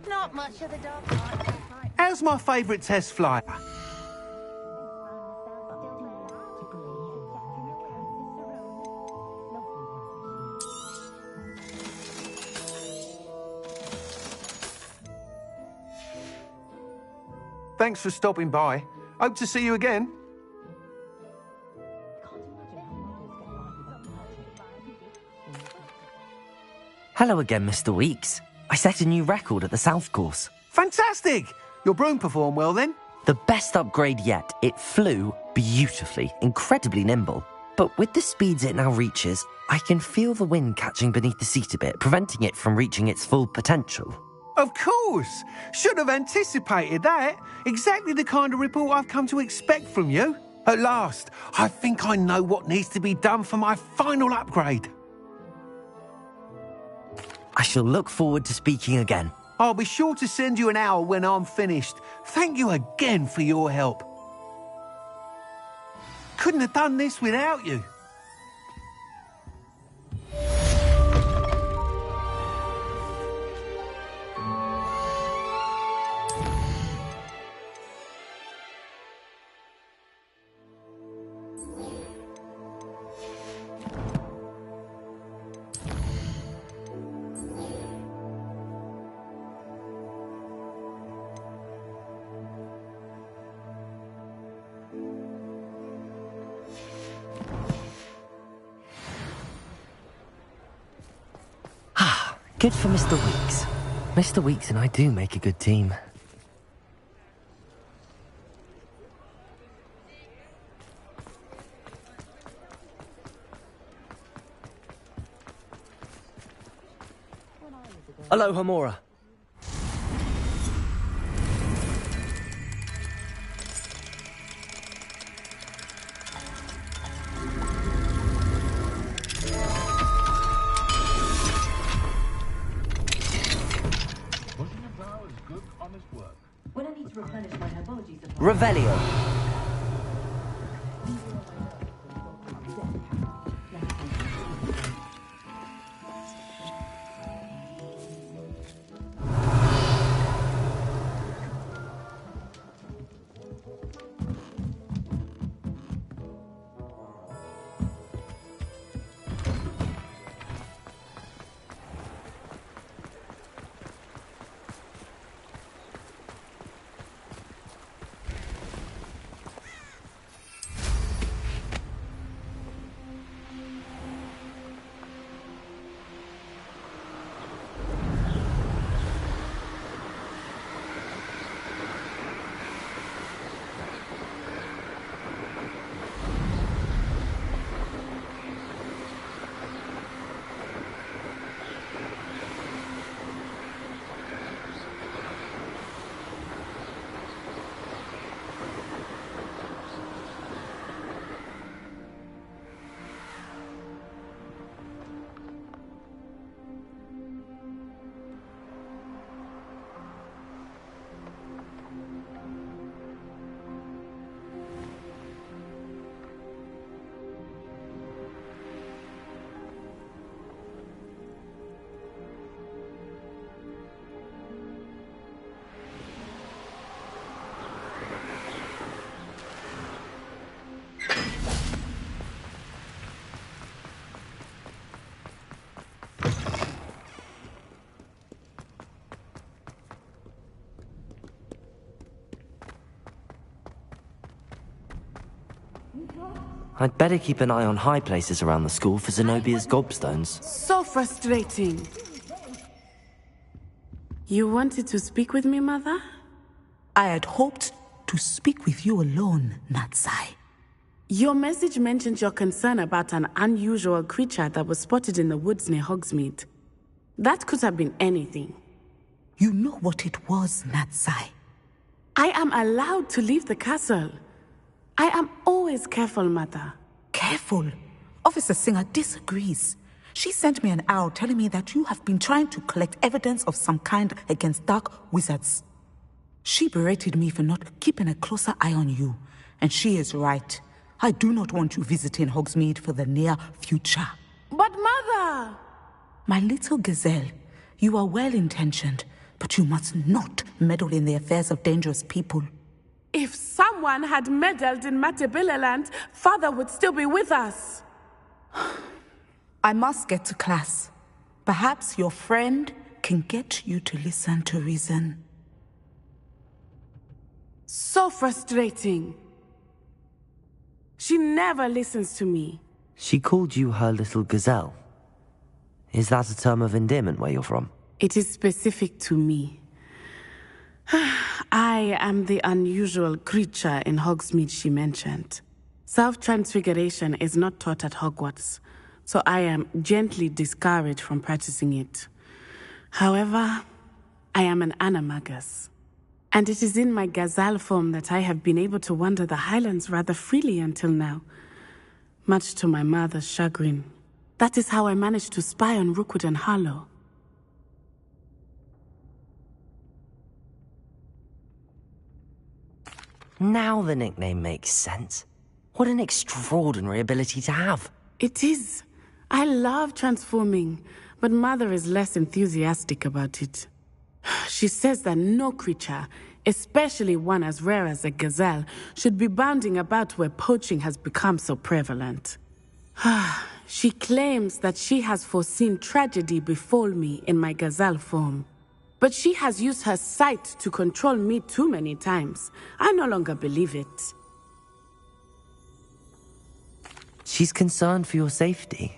Not much of the dog. How's my favourite test flight? Thanks for stopping by. Hope to see you again. Hello again, Mr. Weeks. I set a new record at the South Course. Fantastic! Your broom performed well then? The best upgrade yet. It flew beautifully, incredibly nimble. But with the speeds it now reaches, I can feel the wind catching beneath the seat a bit, preventing it from reaching its full potential. Of course! Should have anticipated that. Exactly the kind of report I've come to expect from you. At last, I think I know what needs to be done for my final upgrade. I shall look forward to speaking again. I'll be sure to send you an hour when I'm finished. Thank you again for your help. Couldn't have done this without you. Good for Mr. Weeks. Mr. Weeks and I do make a good team. Aloha, Mora. Revelio. I'd better keep an eye on high places around the school for Zenobia's gobstones. So frustrating. You wanted to speak with me, Mother? I had hoped to speak with you alone, Natsai. Your message mentioned your concern about an unusual creature that was spotted in the woods near Hogsmeade. That could have been anything. You know what it was, Natsai. I am allowed to leave the castle. I am always careful, Mother. Careful? Officer Singer disagrees. She sent me an owl telling me that you have been trying to collect evidence of some kind against dark wizards. She berated me for not keeping a closer eye on you, and she is right. I do not want you visiting Hogsmeade for the near future. But Mother! My little gazelle, You are well-intentioned, but you must not meddle in the affairs of dangerous people. If someone had meddled in Matabeleland, Father would still be with us. I must get to class. Perhaps your friend can get you to listen to reason. So frustrating. She never listens to me. She called you her little gazelle. Is that a term of endearment where you're from? It is specific to me. I am the unusual creature in Hogsmeade she mentioned. Self-transfiguration is not taught at Hogwarts, so I am gently discouraged from practicing it. However, I am an animagus, and it is in my gazelle form that I have been able to wander the Highlands rather freely until now, much to my mother's chagrin. That is how I managed to spy on Rookwood and Harlow. Now the nickname makes sense. What an extraordinary ability to have. It is. I love transforming, but Mother is less enthusiastic about it. She says that no creature, especially one as rare as a gazelle, should be bounding about where poaching has become so prevalent. She claims that she has foreseen tragedy befall me in my gazelle form. But she has used her sight to control me too many times. I no longer believe it. She's concerned for your safety.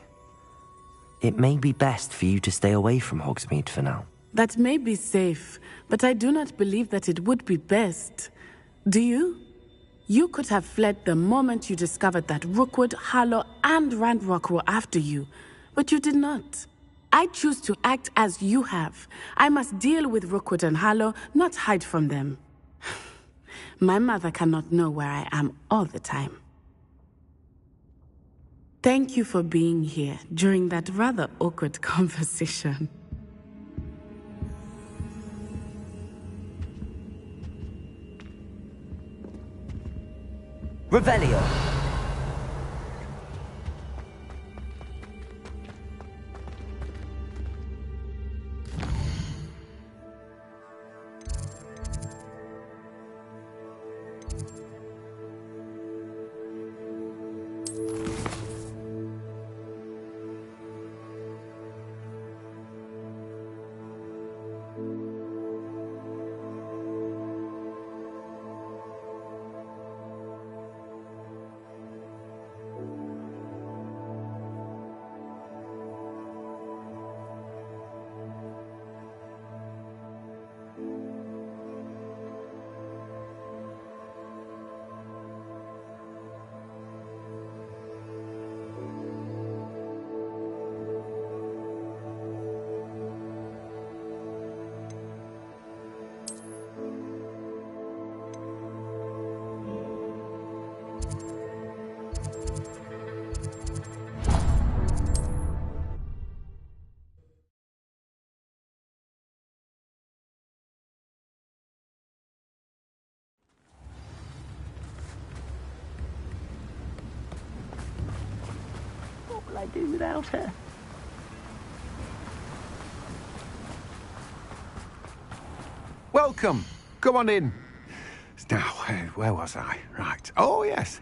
It may be best for you to stay away from Hogsmeade for now. That may be safe, but I do not believe that it would be best. Do you? You could have fled the moment you discovered that Rookwood, Harlow, and Randrock were after you, but you did not. I choose to act as you have. I must deal with Rookwood and Harlow, not hide from them. My mother cannot know where I am all the time. Thank you for being here during that rather awkward conversation. Revelio. What will I do without her? Welcome. Come on in. Now, where was I? Right. Oh, yes.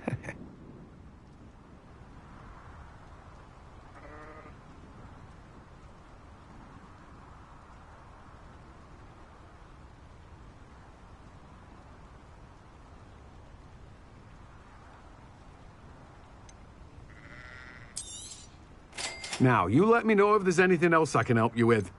Now, you let me know if there's anything else I can help you with.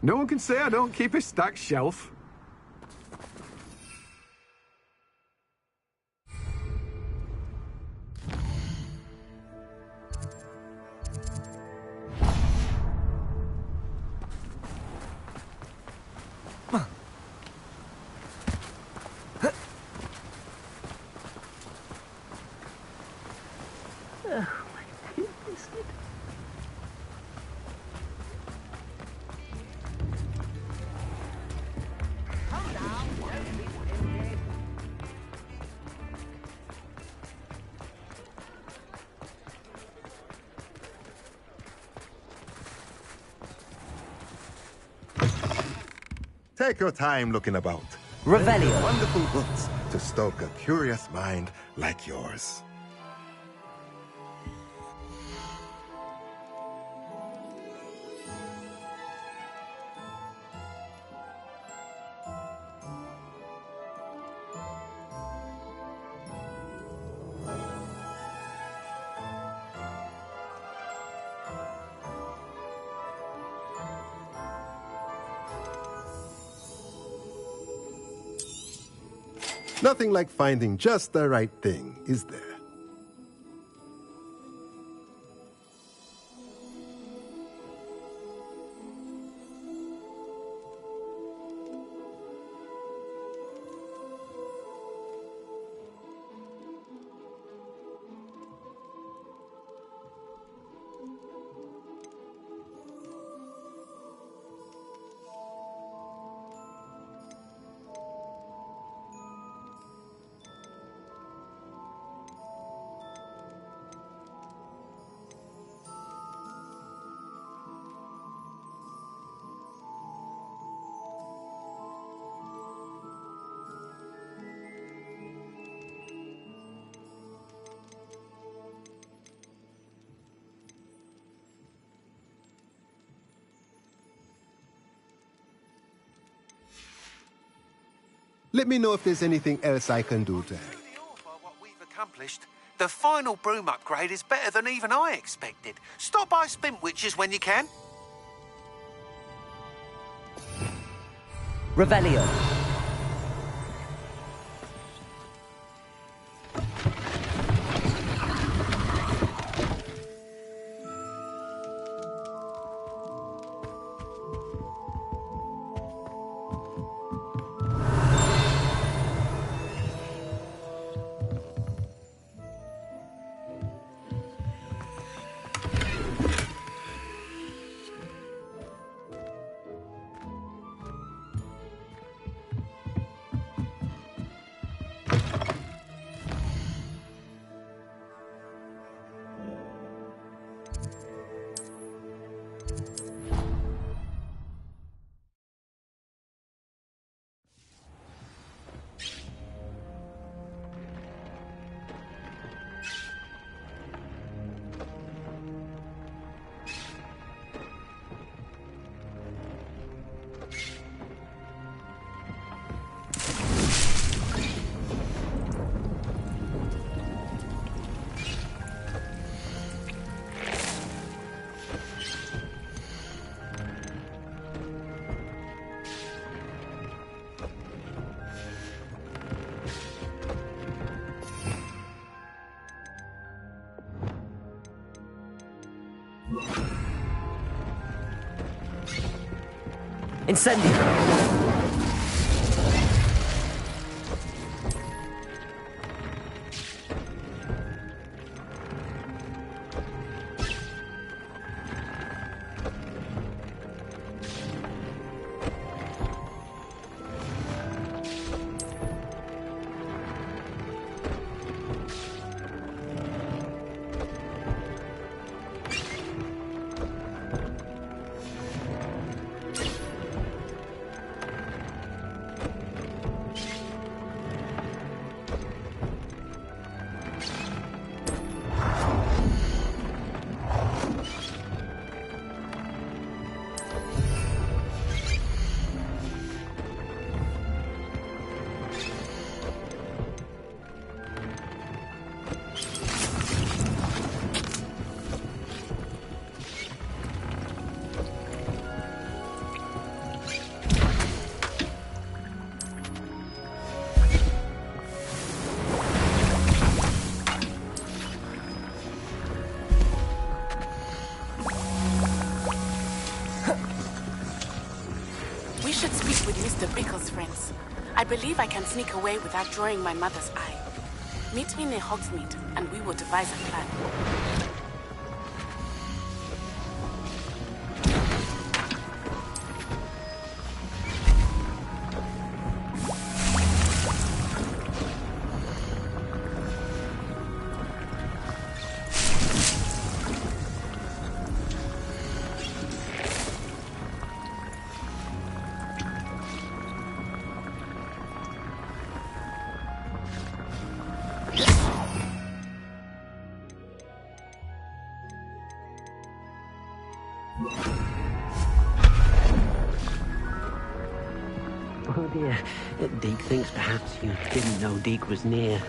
No one can say I don't keep a stacked shelf. Take your time looking about. Revelio. Wonderful books to stoke a curious mind like yours. Nothing like finding just the right thing, is there? Let me know if there's anything else I can do to help. Really awed by what we've accomplished. The final broom upgrade is better than even I expected. Stop by Spintwitches when you can. Revelio. Incendio. I believe I can sneak away without drawing my mother's eye. Meet me near Hogsmeade, and we will devise a plan. Oh dear, Deke thinks perhaps you didn't know Deke was near.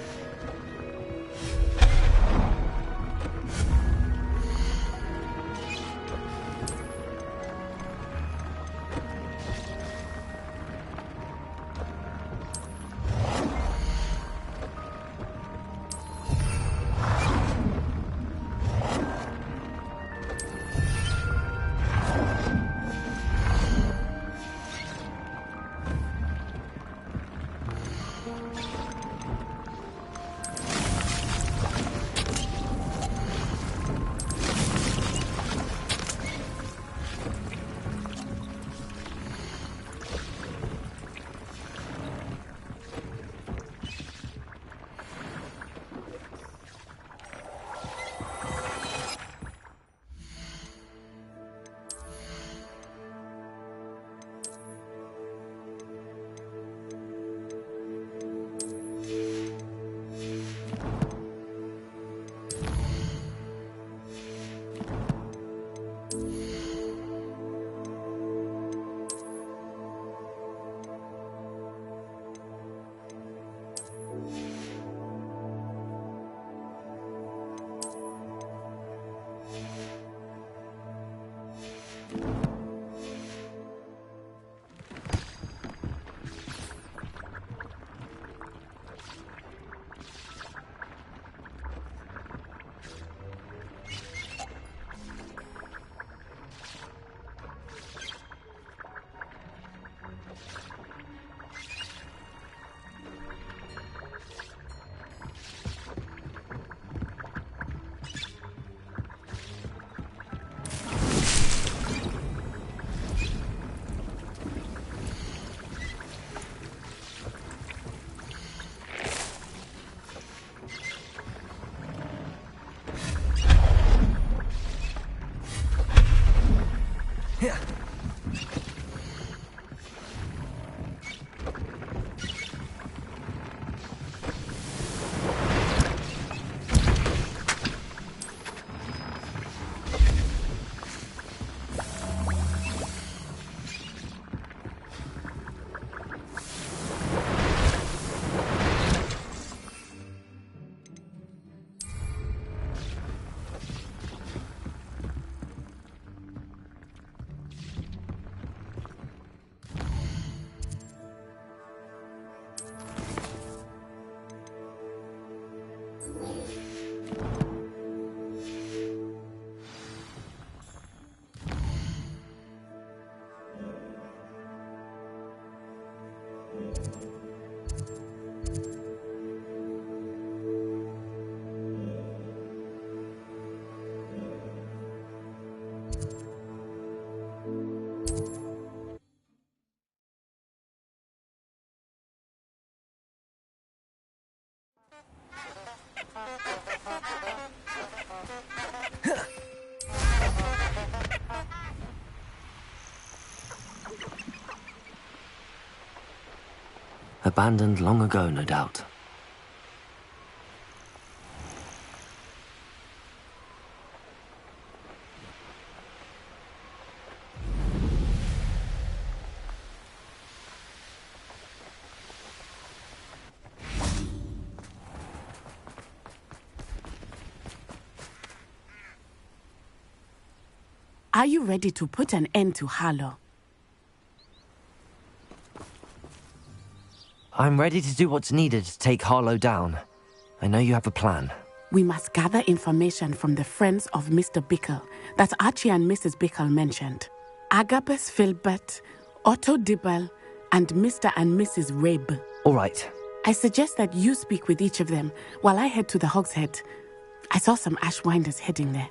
Abandoned long ago, no doubt. Are you ready to put an end to Harlow? I'm ready to do what's needed to take Harlow down. I know you have a plan. We must gather information from the friends of Mr. Bickle that Archie and Mrs. Bickle mentioned. Agabus Filbert, Otto Dibble, and Mr. and Mrs. Rabe. All right. I suggest that you speak with each of them while I head to the Hogshead. I saw some Ashwinders heading there.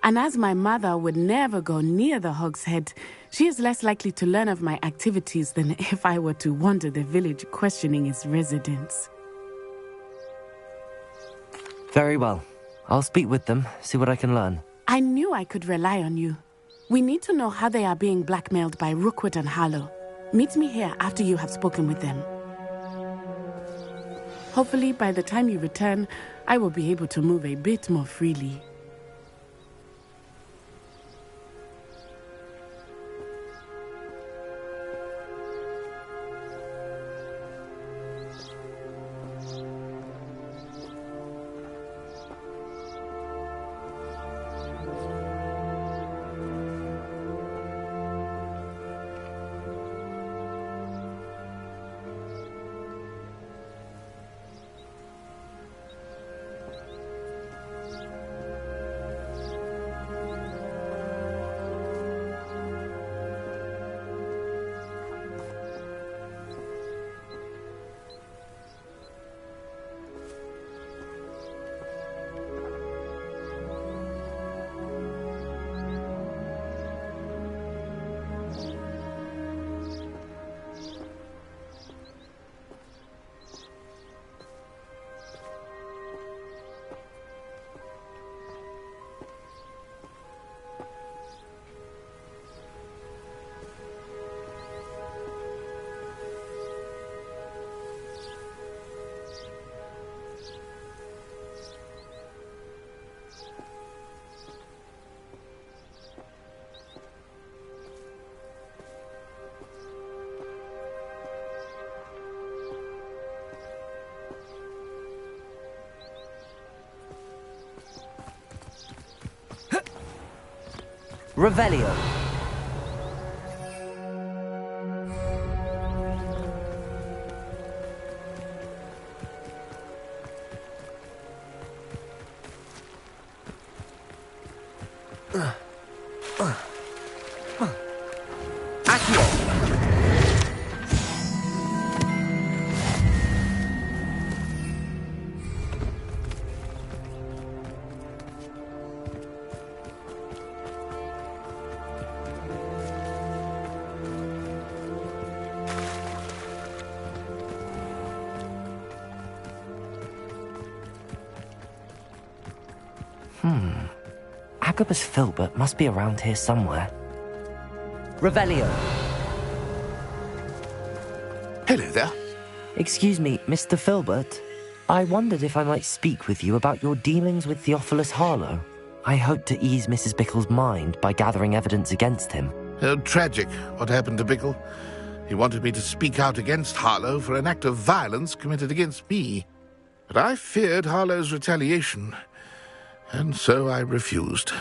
And as my mother would never go near the Hogshead, she is less likely to learn of my activities than if I were to wander the village questioning its residents. Very well. I'll speak with them, see what I can learn. I knew I could rely on you. We need to know how they are being blackmailed by Rookwood and Harlow. Meet me here after you have spoken with them. Hopefully, by the time you return, I will be able to move a bit more freely. Revelio. Accio. Agabus Filbert must be around here somewhere. Revelio. Hello there. Excuse me, Mr. Filbert. I wondered if I might speak with you about your dealings with Theophilus Harlow. I hoped to ease Mrs. Bickle's mind by gathering evidence against him. Oh, tragic what happened to Bickle. He wanted me to speak out against Harlow for an act of violence committed against me. But I feared Harlow's retaliation, and so I refused.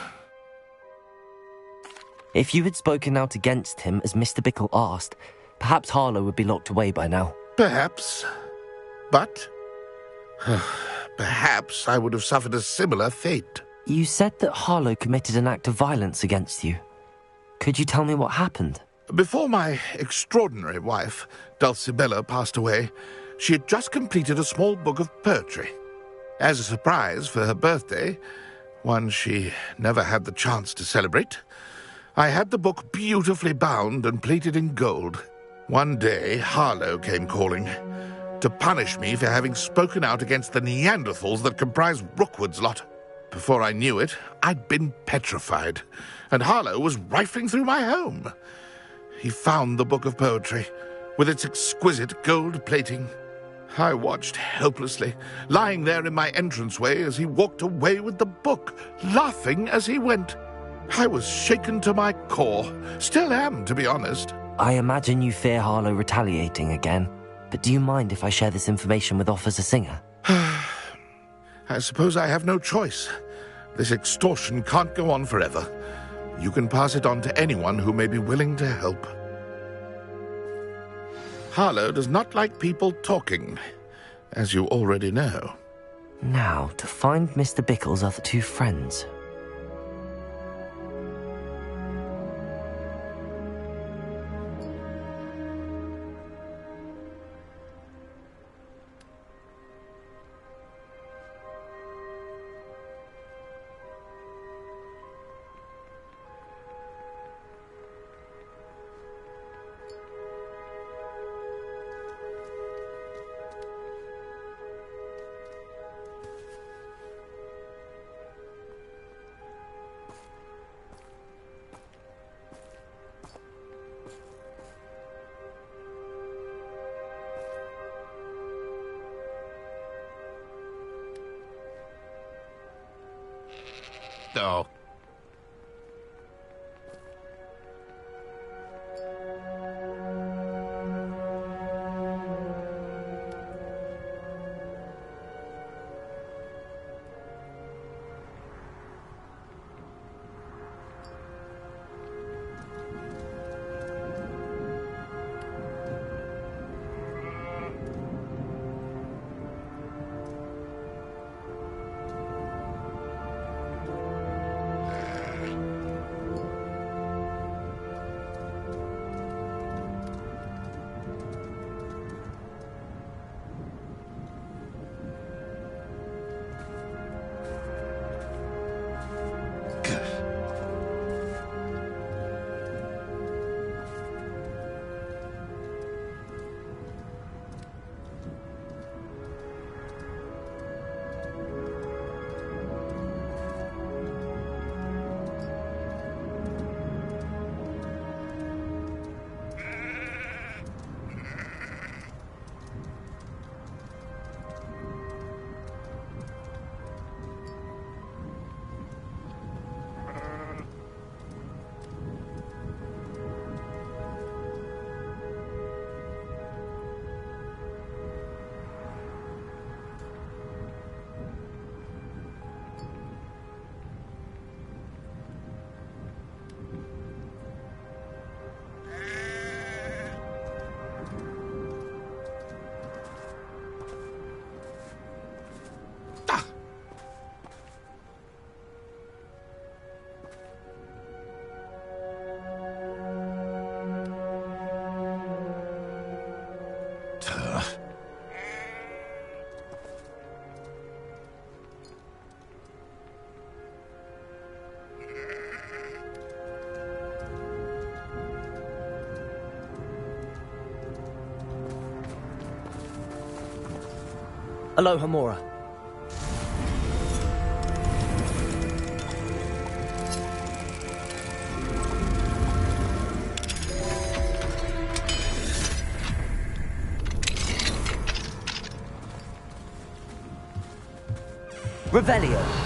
If you had spoken out against him as Mr. Bickle asked, perhaps Harlow would be locked away by now. Perhaps. But perhaps I would have suffered a similar fate. You said that Harlow committed an act of violence against you. Could you tell me what happened? Before my extraordinary wife, Dulcibella, passed away, she had just completed a small book of poetry. As a surprise for her birthday, one she never had the chance to celebrate, I had the book beautifully bound and plated in gold. One day, Harlow came calling to punish me for having spoken out against the Neanderthals that comprise Rookwood's lot. Before I knew it, I'd been petrified, and Harlow was rifling through my home. He found the book of poetry, with its exquisite gold plating. I watched helplessly, lying there in my entranceway as he walked away with the book, laughing as he went. I was shaken to my core. Still am, to be honest. I imagine you fear Harlow retaliating again, but do you mind if I share this information with Officer Singer? I suppose I have no choice. This extortion can't go on forever. You can pass it on to anyone who may be willing to help. Harlow does not like people talking, as you already know. Now, to find Mr. Bickle's other two friends. Oh. Aloha Mora. Revelio.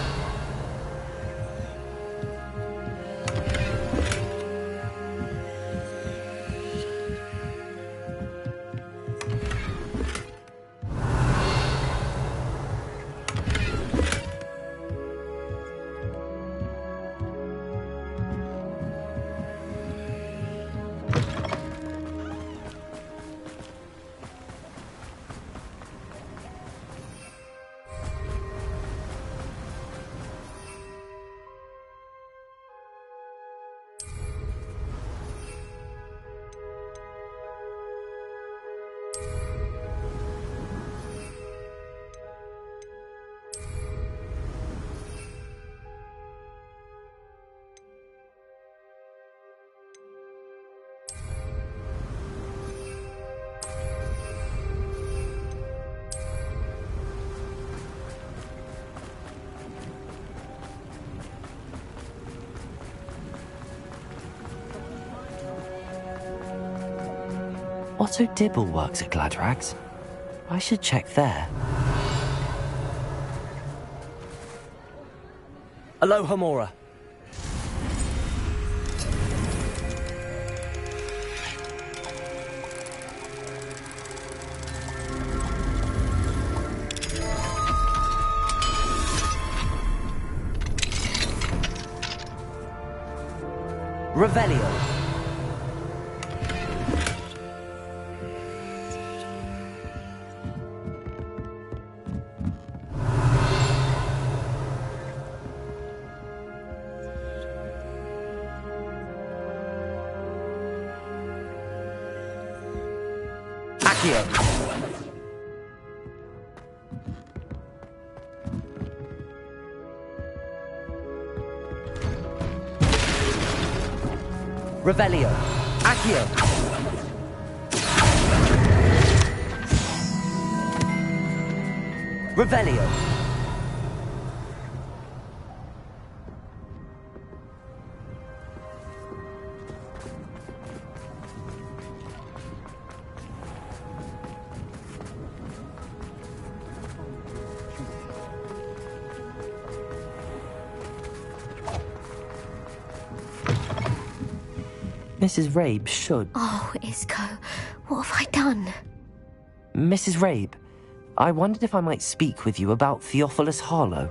Otto Dibble works at Gladrags. I should check there. Aloha Mora. Revelio. Revelio. Accio. Revelio. Mrs. Rabe should... Oh, Isco, what have I done? Mrs. Rabe, I wondered if I might speak with you about Theophilus Harlow.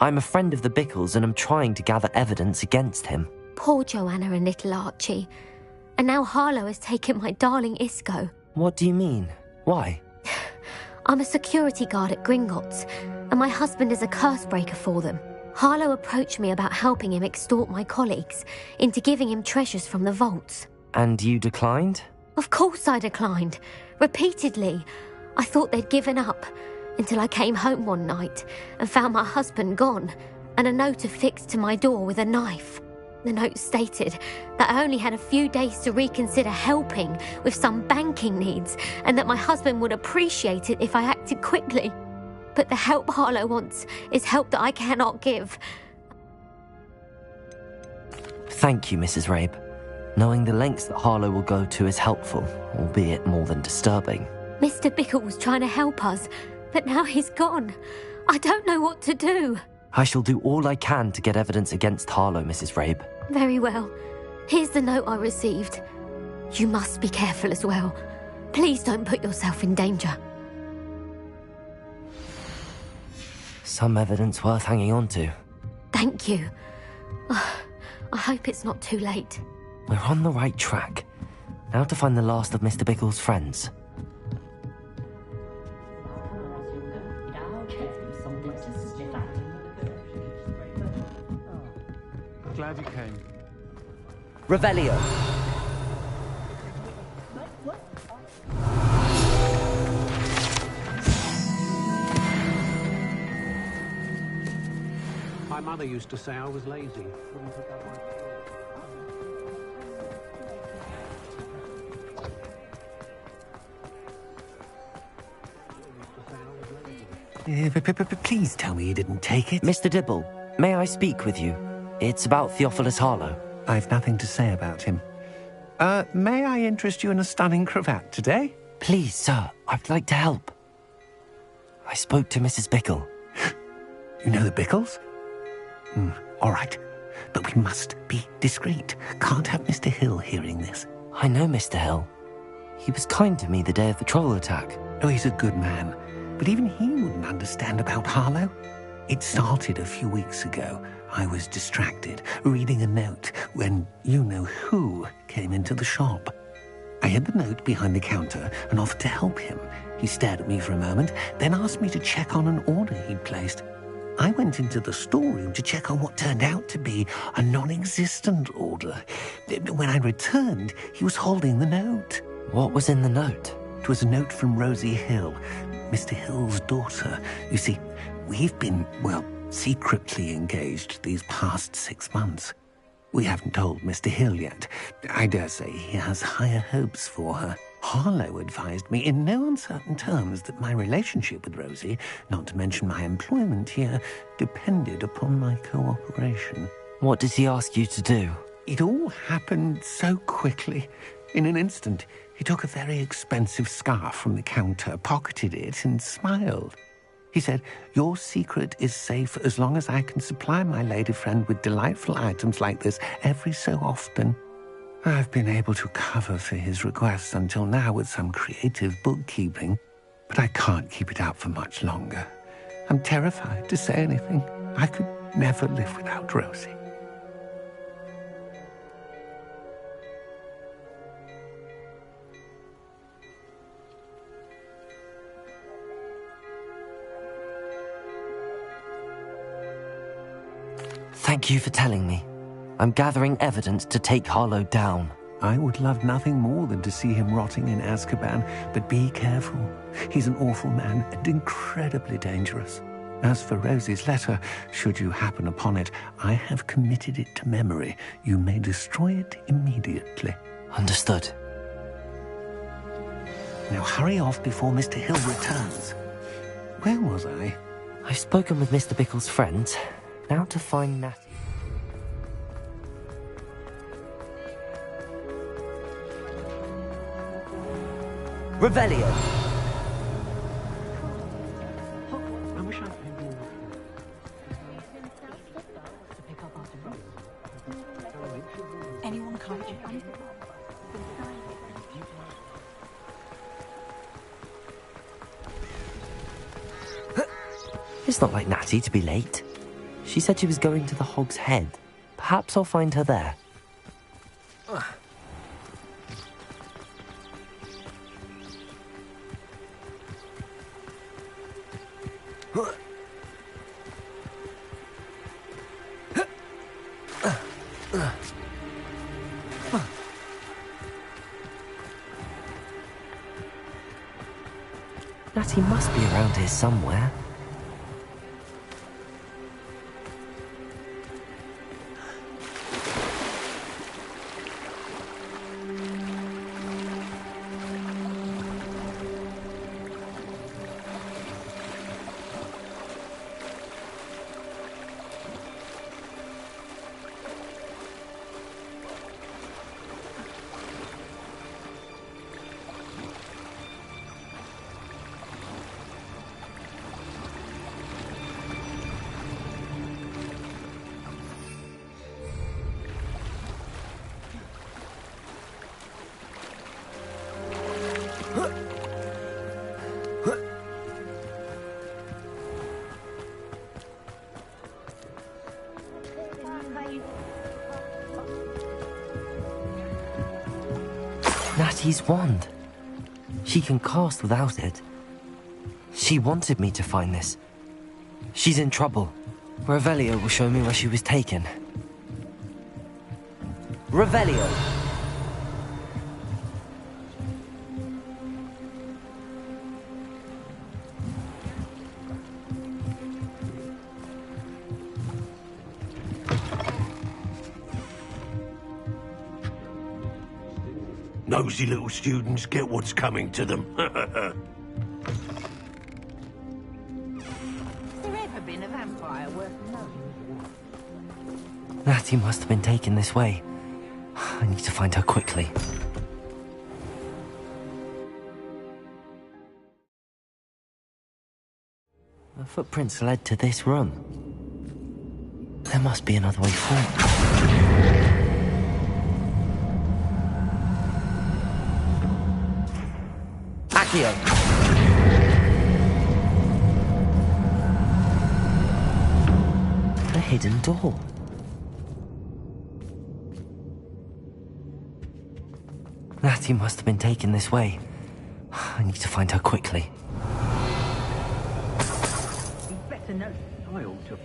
I'm a friend of the Bickles and am trying to gather evidence against him. Poor Joanna and little Archie. And now Harlow has taken my darling Isco. What do you mean? Why? I'm a security guard at Gringotts, and my husband is a curse breaker for them. Harlow approached me about helping him extort my colleagues into giving him treasures from the vaults. And you declined? Of course I declined. Repeatedly. I thought they'd given up, until I came home one night and found my husband gone, and a note affixed to my door with a knife. The note stated that I only had a few days to reconsider helping with some banking needs, and that my husband would appreciate it if I acted quickly. But the help Harlow wants is help that I cannot give. Thank you, Mrs. Rabe. Knowing the lengths that Harlow will go to is helpful, albeit more than disturbing. Mr. Bickle was trying to help us, but now he's gone. I don't know what to do. I shall do all I can to get evidence against Harlow, Mrs. Rabe. Very well. Here's the note I received. You must be careful as well. Please don't put yourself in danger. Some evidence worth hanging on to. Thank you. I hope it's not too late. We're on the right track. Now to find the last of Mr. Bickle's friends. Glad you came. Revelio. My mother used to say I was lazy. Wouldn't put that one. Used to say I was lazy. Please tell me you didn't take it. Mr. Dibble, may I speak with you? It's about Theophilus Harlow. I've nothing to say about him. May I interest you in a stunning cravat today? Please, sir, I'd like to help. I spoke to Mrs. Bickle. You know the Bickles? All right. But we must be discreet. Can't have Mr. Hill hearing this. I know Mr. Hill. He was kind to me the day of the troll attack. Oh, he's a good man. But even he wouldn't understand about Harlow. It started a few weeks ago. I was distracted, reading a note, when you-know-who came into the shop. I hid the note behind the counter and offered to help him. He stared at me for a moment, then asked me to check on an order he'd placed. I went into the storeroom to check on what turned out to be a non-existent order. When I returned, he was holding the note. What was in the note? It was a note from Rosie Hill, Mr. Hill's daughter. You see, we've been, secretly engaged these past 6 months. We haven't told Mr. Hill yet. I dare say he has higher hopes for her. Harlow advised me in no uncertain terms that my relationship with Rosie, not to mention my employment here, depended upon my cooperation. What does he ask you to do? It all happened so quickly. In an instant, he took a very expensive scarf from the counter, pocketed it, and smiled. He said, "Your secret is safe as long as I can supply my lady friend with delightful items like this every so often." I've been able to cover for his requests until now with some creative bookkeeping, but I can't keep it out for much longer. I'm terrified to say anything. I could never live without Rosie. Thank you for telling me. I'm gathering evidence to take Harlow down. I would love nothing more than to see him rotting in Azkaban, but be careful. He's an awful man and incredibly dangerous. As for Rosie's letter, should you happen upon it, I have committed it to memory. You may destroy it immediately. Understood. Now hurry off before Mr. Hill returns. Where was I? I've spoken with Mr. Bickle's friends. Now to find Natty. Revelio! Anyone come? It's not like Natty to be late. She said she was going to the Hog's Head. Perhaps I'll find her there. Natty must be around here somewhere. Natty's wand. She can cast without it. She wanted me to find this. She's in trouble. Revelio will show me where she was taken. Revelio! Nosy little students get what's coming to them. Natty must have been taken this way. I need to find her quickly. The footprints led to this room. There must be another way forward. Accio! The hidden door. Natty must have been taken this way. I need to find her quickly. You better know I ought to.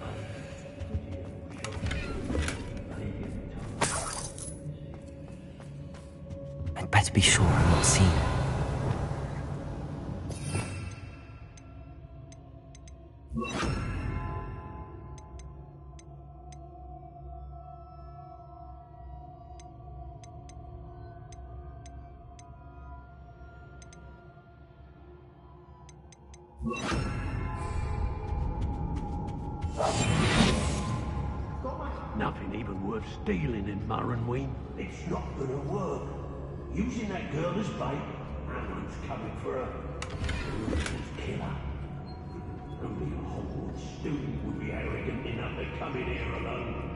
I'd better be sure I'm not seen. Nothing even worth stealing in Murrenween. It's not gonna work. Using that girl as bait, Alan's coming for her. Kill her. Only a Hogwarts student would be arrogant enough to come in here alone.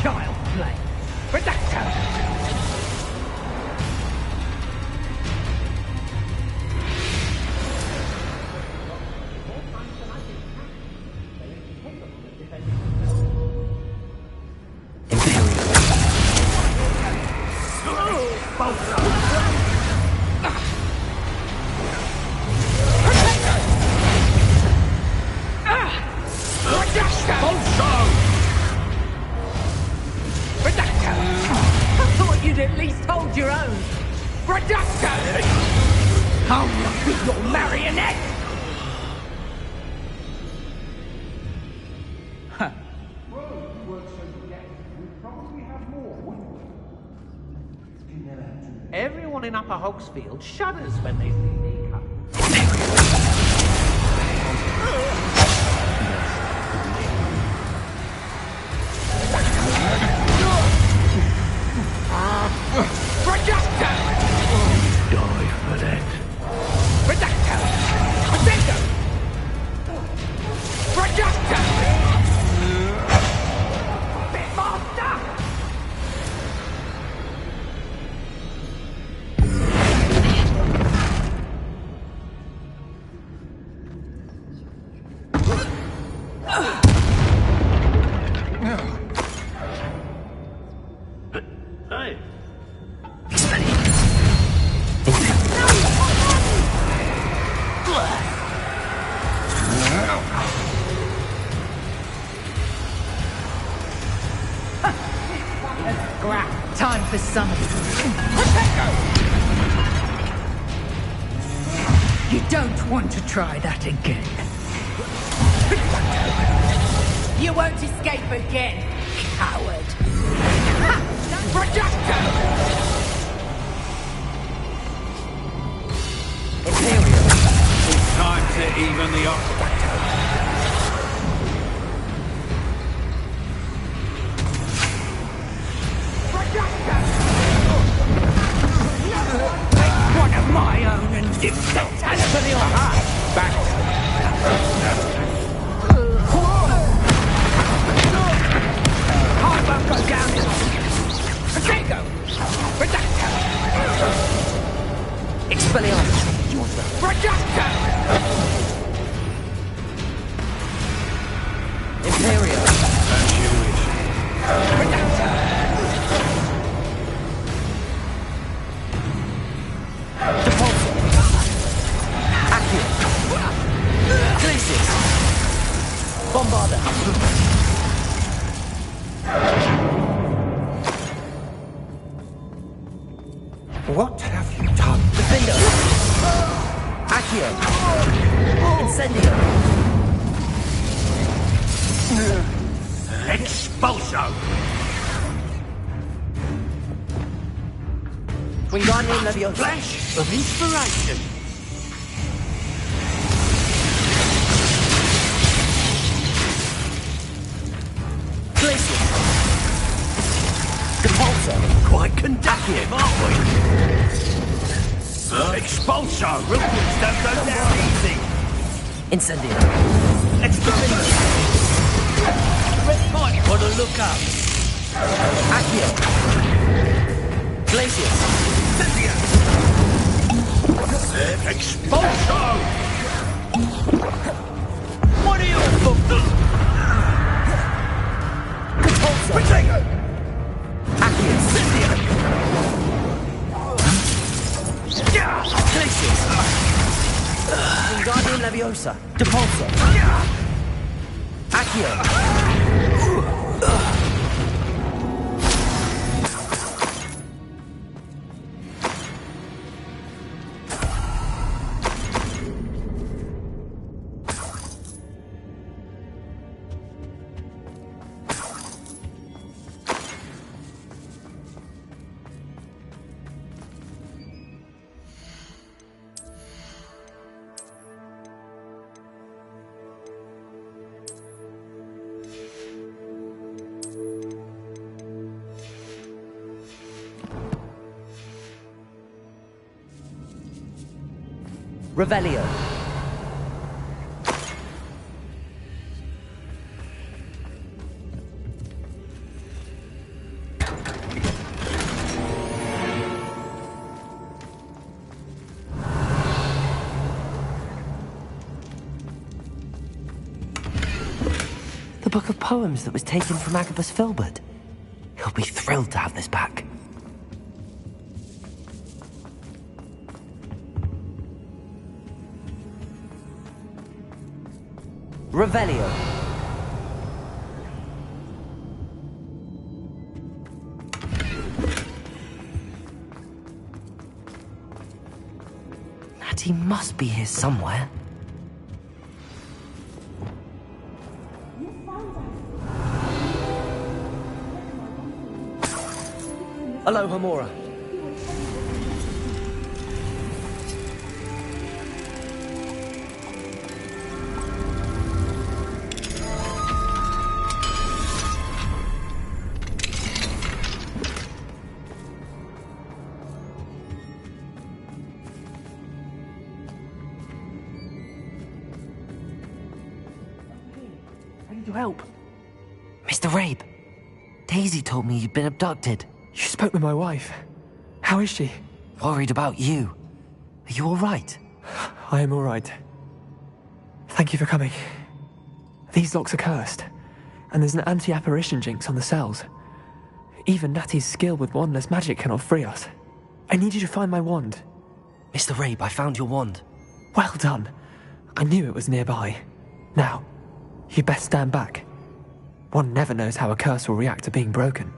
Child play. I thought you'd at least hold your own. Reducto! I'll not be your marionette! Huh. Everyone in Upper Hogsfield shudders when they see me come. Reducto! Die for that. Reducto! Reducto! Reducto! Pitmaster! Hey. Scrap. Time for some. You don't want to try that again. You won't escape again, coward. Reducto! Imperial. It's time to even the odds. One of my own and dip that for the honor. Back. I won't go down tonight. Protego! Reducto! Expelliarmus. Reducto! Imperial. As you wish. Reducto! Accio. Glacis. Bombarda. What have you done? Defender! Accio! Incendio! Expulso! Wingardium Leviosa! Flash of inspiration! Glacius! Depulso! Quite conductive, aren't we? Expulso! Rookies don't go down easy! Incendio! Expulso! Might want to look up. Accio! Glacius! Incendio! Expulso! What are you for? Depulso! Protego! Accio! Incendio! Glacius! Wingardium Leviosa! Depulso! Accio! Revelio. The book of poems that was taken from Agabus Filbert. He'll be thrilled to have this back. Revelio. Natty must be here somewhere. Aloha, Mora. To help. Mr. Rabe, Daisy told me you'd been abducted. You spoke with my wife. How is she? Worried about you. Are you all right? I am all right. Thank you for coming. These locks are cursed, and there's an anti-apparition jinx on the cells. Even Natty's skill with wandless magic cannot free us. I need you to find my wand. Mr. Rabe, I found your wand. Well done. I knew it was nearby. Now, you best stand back. One never knows how a curse will react to being broken.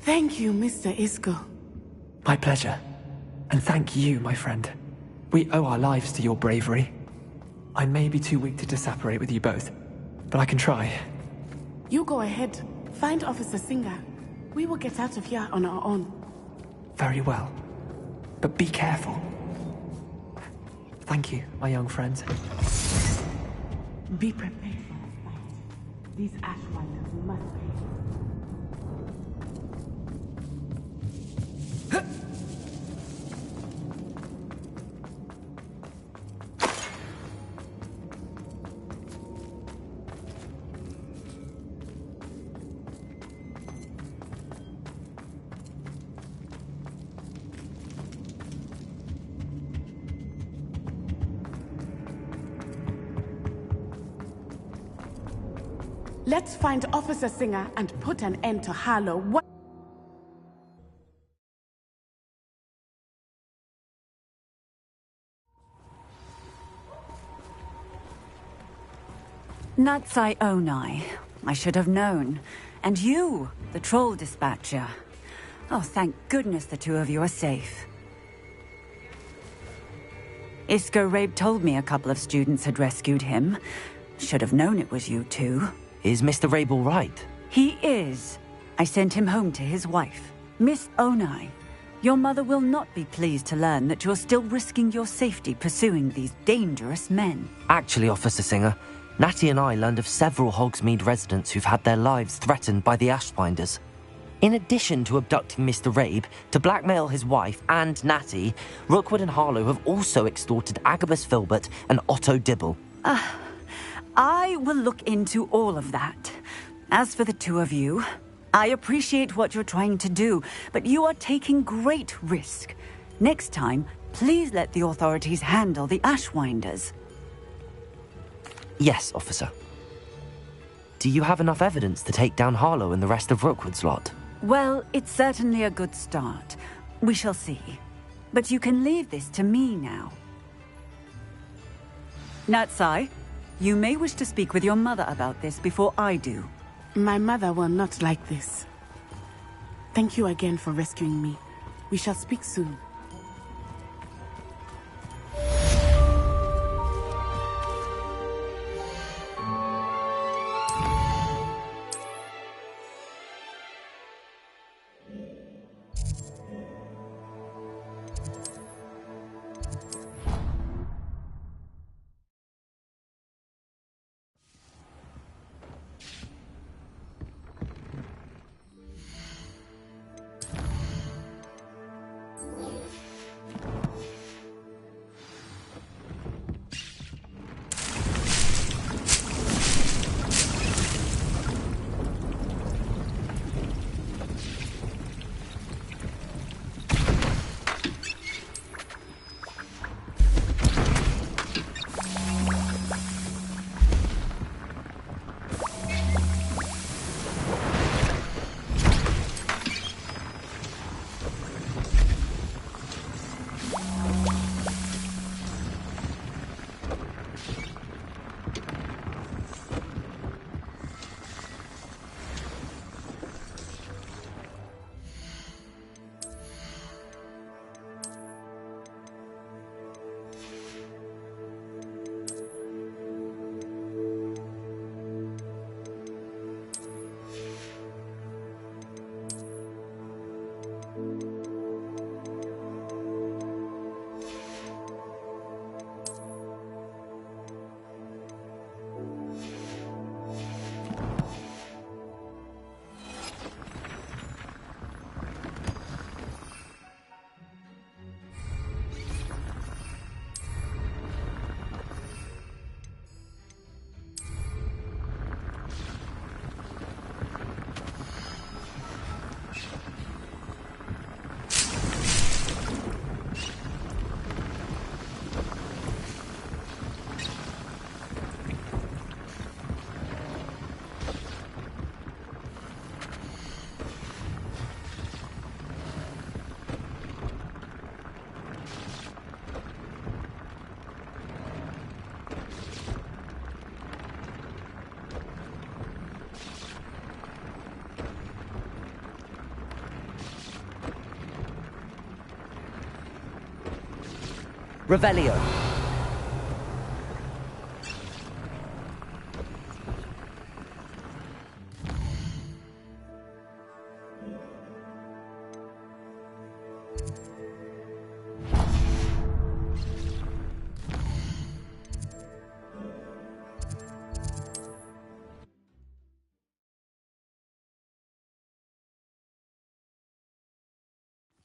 Thank you, Mr. Isco. My pleasure. And thank you, my friend. We owe our lives to your bravery. I may be too weak to separate with you both, but I can try. You go ahead. Find Officer Singer. We will get out of here on our own. Very well. But be careful. Thank you, my young friends. Be prepared for the fight. These Ashwinders must pay. Let's find Officer Singer and put an end to Harlow. What? Natsai Onai. I should have known. And you, the troll dispatcher. Oh, thank goodness the two of you are safe. Isco Rabe told me a couple of students had rescued him. Should have known it was you two. Is Mr. Rabe all right? He is. I sent him home to his wife. Miss Onai, your mother will not be pleased to learn that you're still risking your safety pursuing these dangerous men. Actually, Officer Singer, Natty and I learned of several Hogsmeade residents who've had their lives threatened by the Ashwinders. In addition to abducting Mr. Rabe to blackmail his wife and Natty, Rookwood and Harlow have also extorted Agabus Filbert and Otto Dibble. I will look into all of that. As for the two of you, I appreciate what you're trying to do, but you are taking great risk. Next time, please let the authorities handle the Ashwinders. Yes, officer. Do you have enough evidence to take down Harlow and the rest of Rookwood's lot? Well, it's certainly a good start. We shall see. But you can leave this to me now. Natsai, you may wish to speak with your mother about this before I do. My mother will not like this. Thank you again for rescuing me. We shall speak soon. Revelio.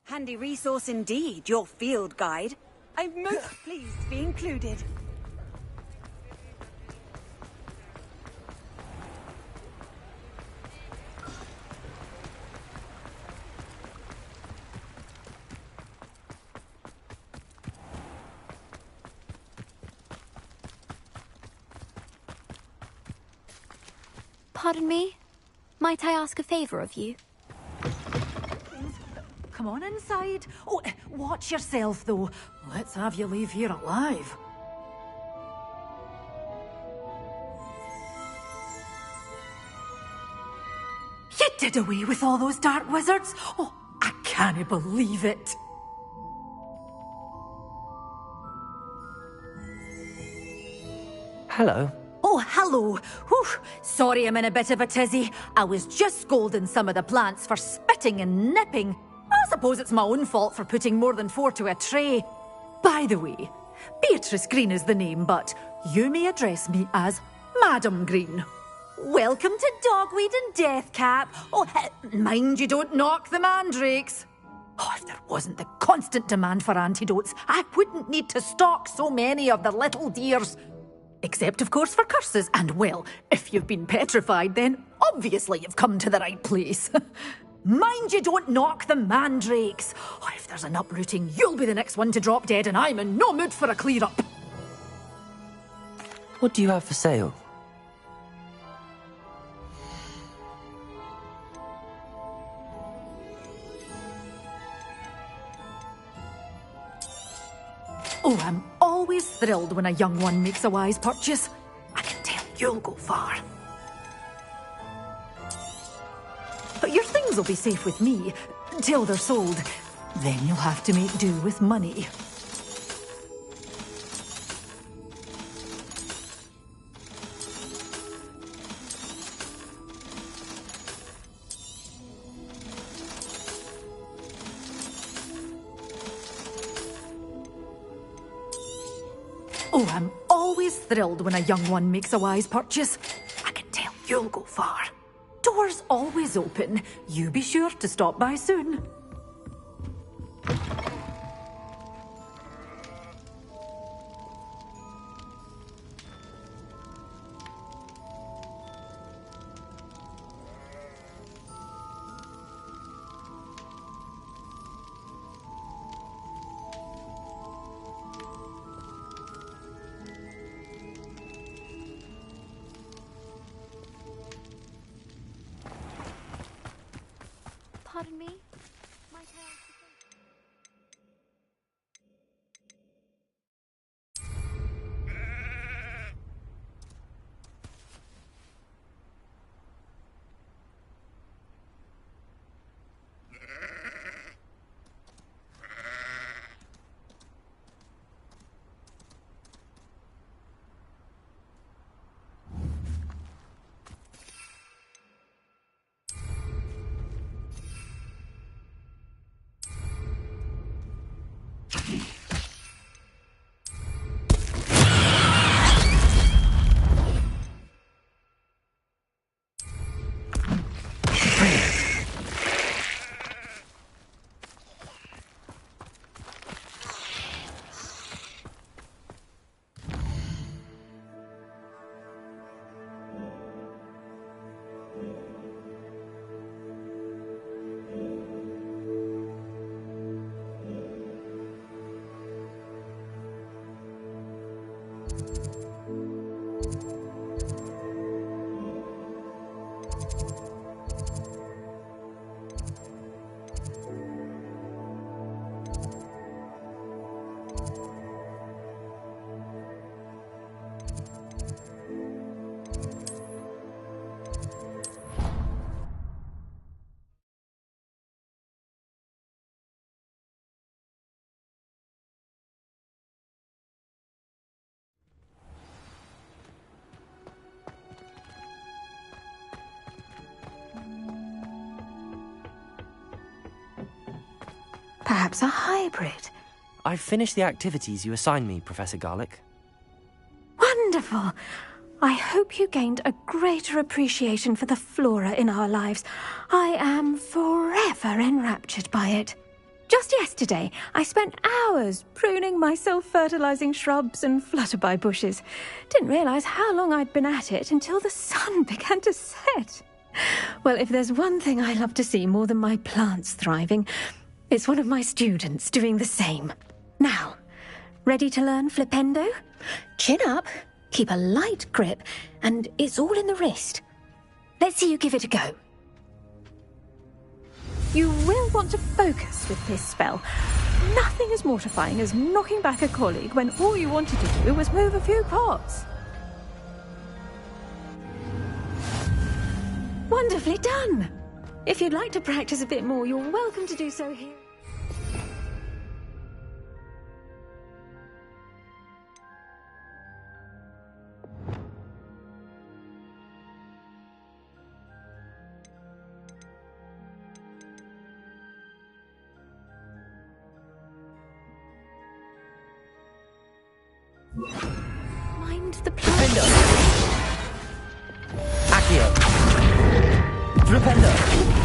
Handy resource indeed, your field guide. I'm most pleased to be included. Pardon me? Might I ask a favor of you? Come on inside. Oh, watch yourself, though. Let's have you leave here alive. You did away with all those dark wizards? Oh, I can't believe it. Hello. Oh, hello. Whew. Sorry I'm in a bit of a tizzy. I was just scolding some of the plants for spitting and nipping. I suppose it's my own fault for putting more than 4 to a tray. By the way, Beatrice Green is the name, but you may address me as Madam Green. Welcome to Dogweed and Deathcap. Oh, mind you don't knock the mandrakes. Oh, if there wasn't the constant demand for antidotes, I wouldn't need to stock so many of the little dears. Except, of course, for curses. And, well, if you've been petrified, then obviously you've come to the right place. Mind you don't knock the mandrakes. Oh, if there's an uprooting, you'll be the next one to drop dead, and I'm in no mood for a clear-up. What do you have for sale? Oh, I'm always thrilled when a young one makes a wise purchase. I can tell you'll go far. But your things will be safe with me, till they're sold. Then you'll have to make do with money. Oh, I'm always thrilled when a young one makes a wise purchase. I can tell you'll go far. Doors always open. You be sure to stop by soon. Pardon me? Might I ask a favor? Perhaps a hybrid. I've finished the activities you assigned me, Professor Garlick. Wonderful. I hope you gained a greater appreciation for the flora in our lives. I am forever enraptured by it. Just yesterday, I spent hours pruning my self-fertilizing shrubs and flutterby bushes. Didn't realize how long I'd been at it until the sun began to set. Well, if there's one thing I love to see more than my plants thriving, it's one of my students doing the same. Now, ready to learn Flipendo? Chin up, keep a light grip, and it's all in the wrist. Let's see you give it a go. You will want to focus with this spell. Nothing as mortifying as knocking back a colleague when all you wanted to do was move a few pots. Wonderfully done! If you'd like to practice a bit more, you're welcome to do so here. Mind the Flipendo! Accio! Flipendo!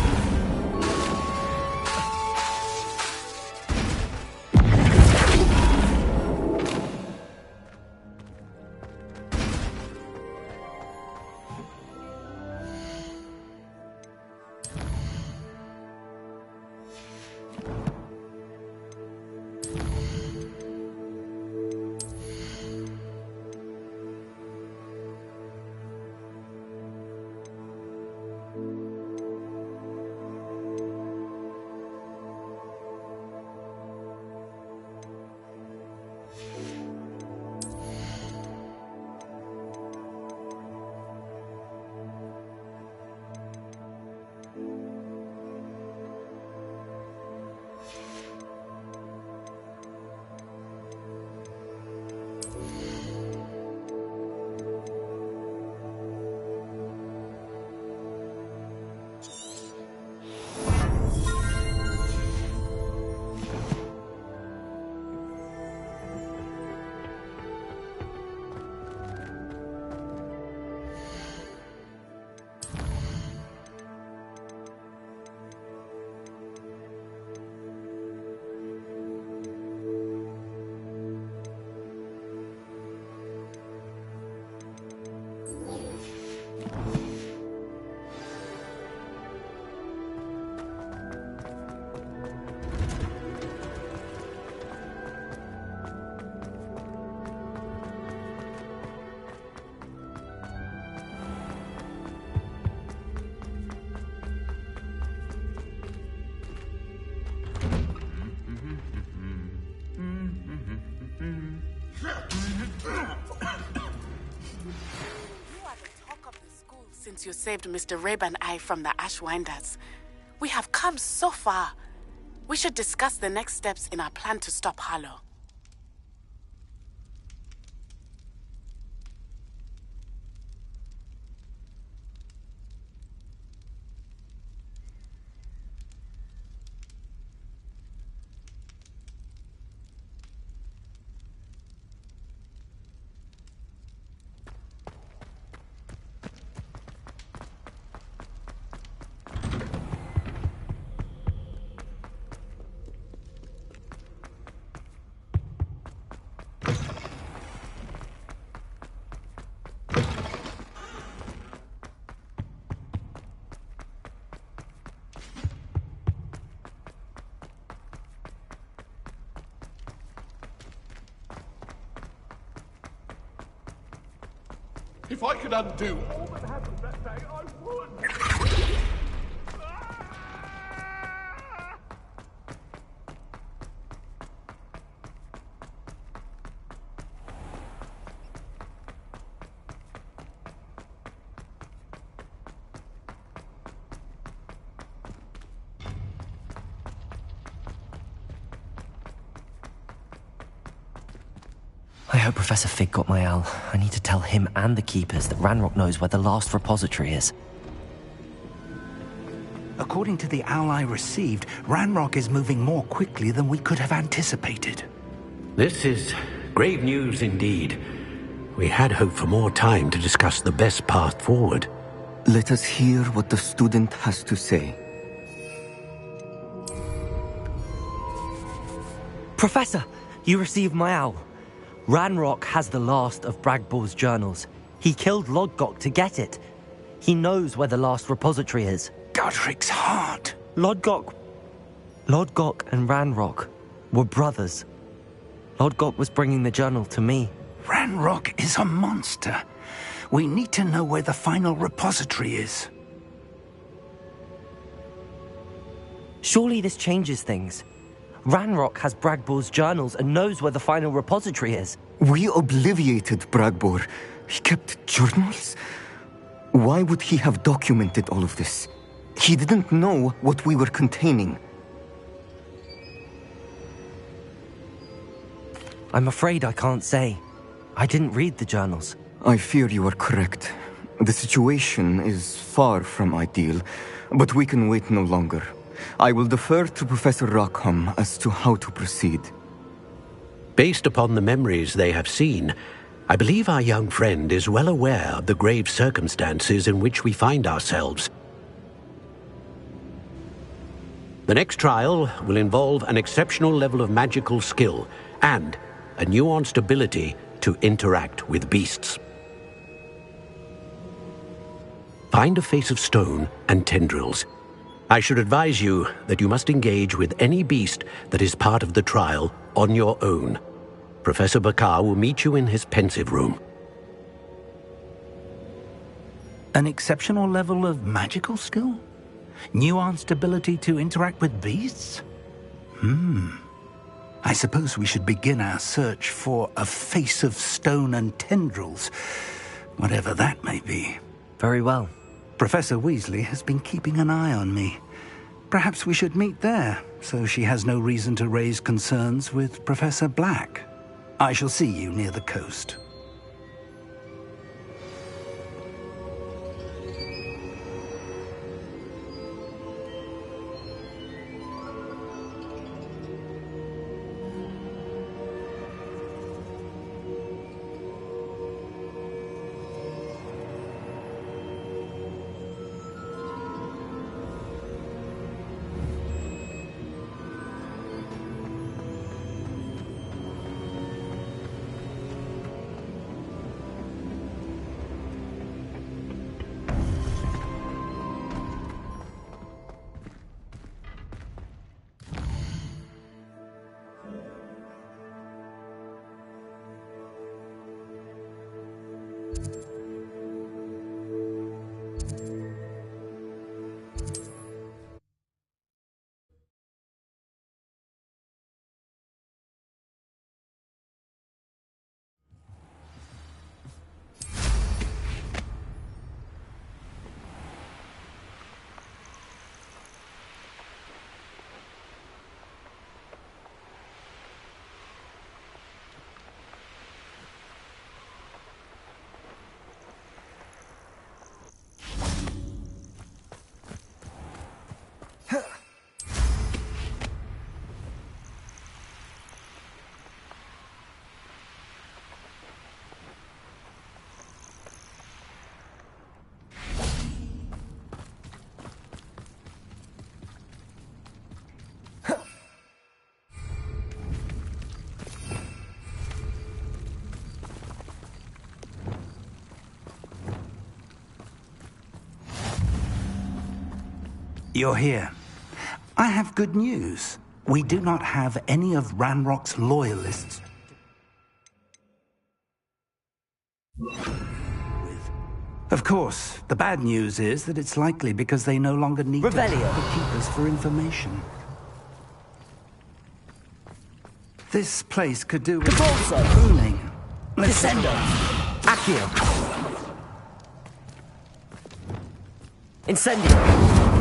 Since you saved Mr. Rabe and I from the Ashwinders, we have come so far. We should discuss the next steps in our plan to stop Harlow. If I could undo all that happened that day, I would. I hope Professor Fig got my owl. I need to tell him and the Keepers that Ranrock knows where the last repository is. According to the owl I received, Ranrock is moving more quickly than we could have anticipated. This is grave news indeed. We had hoped for more time to discuss the best path forward. Let us hear what the student has to say. Professor, you received my owl. Ranrock has the last of Bragbor's journals. He killed Lodgok to get it. He knows where the last repository is. Godric's heart. Lodgok and Ranrock were brothers. Lodgok was bringing the journal to me. Ranrock is a monster. We need to know where the final repository is. Surely this changes things. Ranrock has Bragbor's journals and knows where the final repository is. We obliviated Bragbor. He kept journals? Why would he have documented all of this? He didn't know what we were containing. I'm afraid I can't say. I didn't read the journals. I fear you are correct. The situation is far from ideal, but we can wait no longer. I will defer to Professor Rockham as to how to proceed. Based upon the memories they have seen, I believe our young friend is well aware of the grave circumstances in which we find ourselves. The next trial will involve an exceptional level of magical skill and a nuanced ability to interact with beasts. Find a face of stone and tendrils. I should advise you that you must engage with any beast that is part of the trial on your own. Professor Bakar will meet you in his pensive room. An exceptional level of magical skill? Nuanced ability to interact with beasts? I suppose we should begin our search for a face of stone and tendrils, whatever that may be. Very well. Professor Weasley has been keeping an eye on me. Perhaps we should meet there, so she has no reason to raise concerns with Professor Black. I shall see you near the coast. You're here. I have good news. We do not have any of Ranrock's loyalists. Of course, the bad news is that it's likely because they no longer need to keep us for information. This place could do with pruning. Descendo. Accio. Incendio.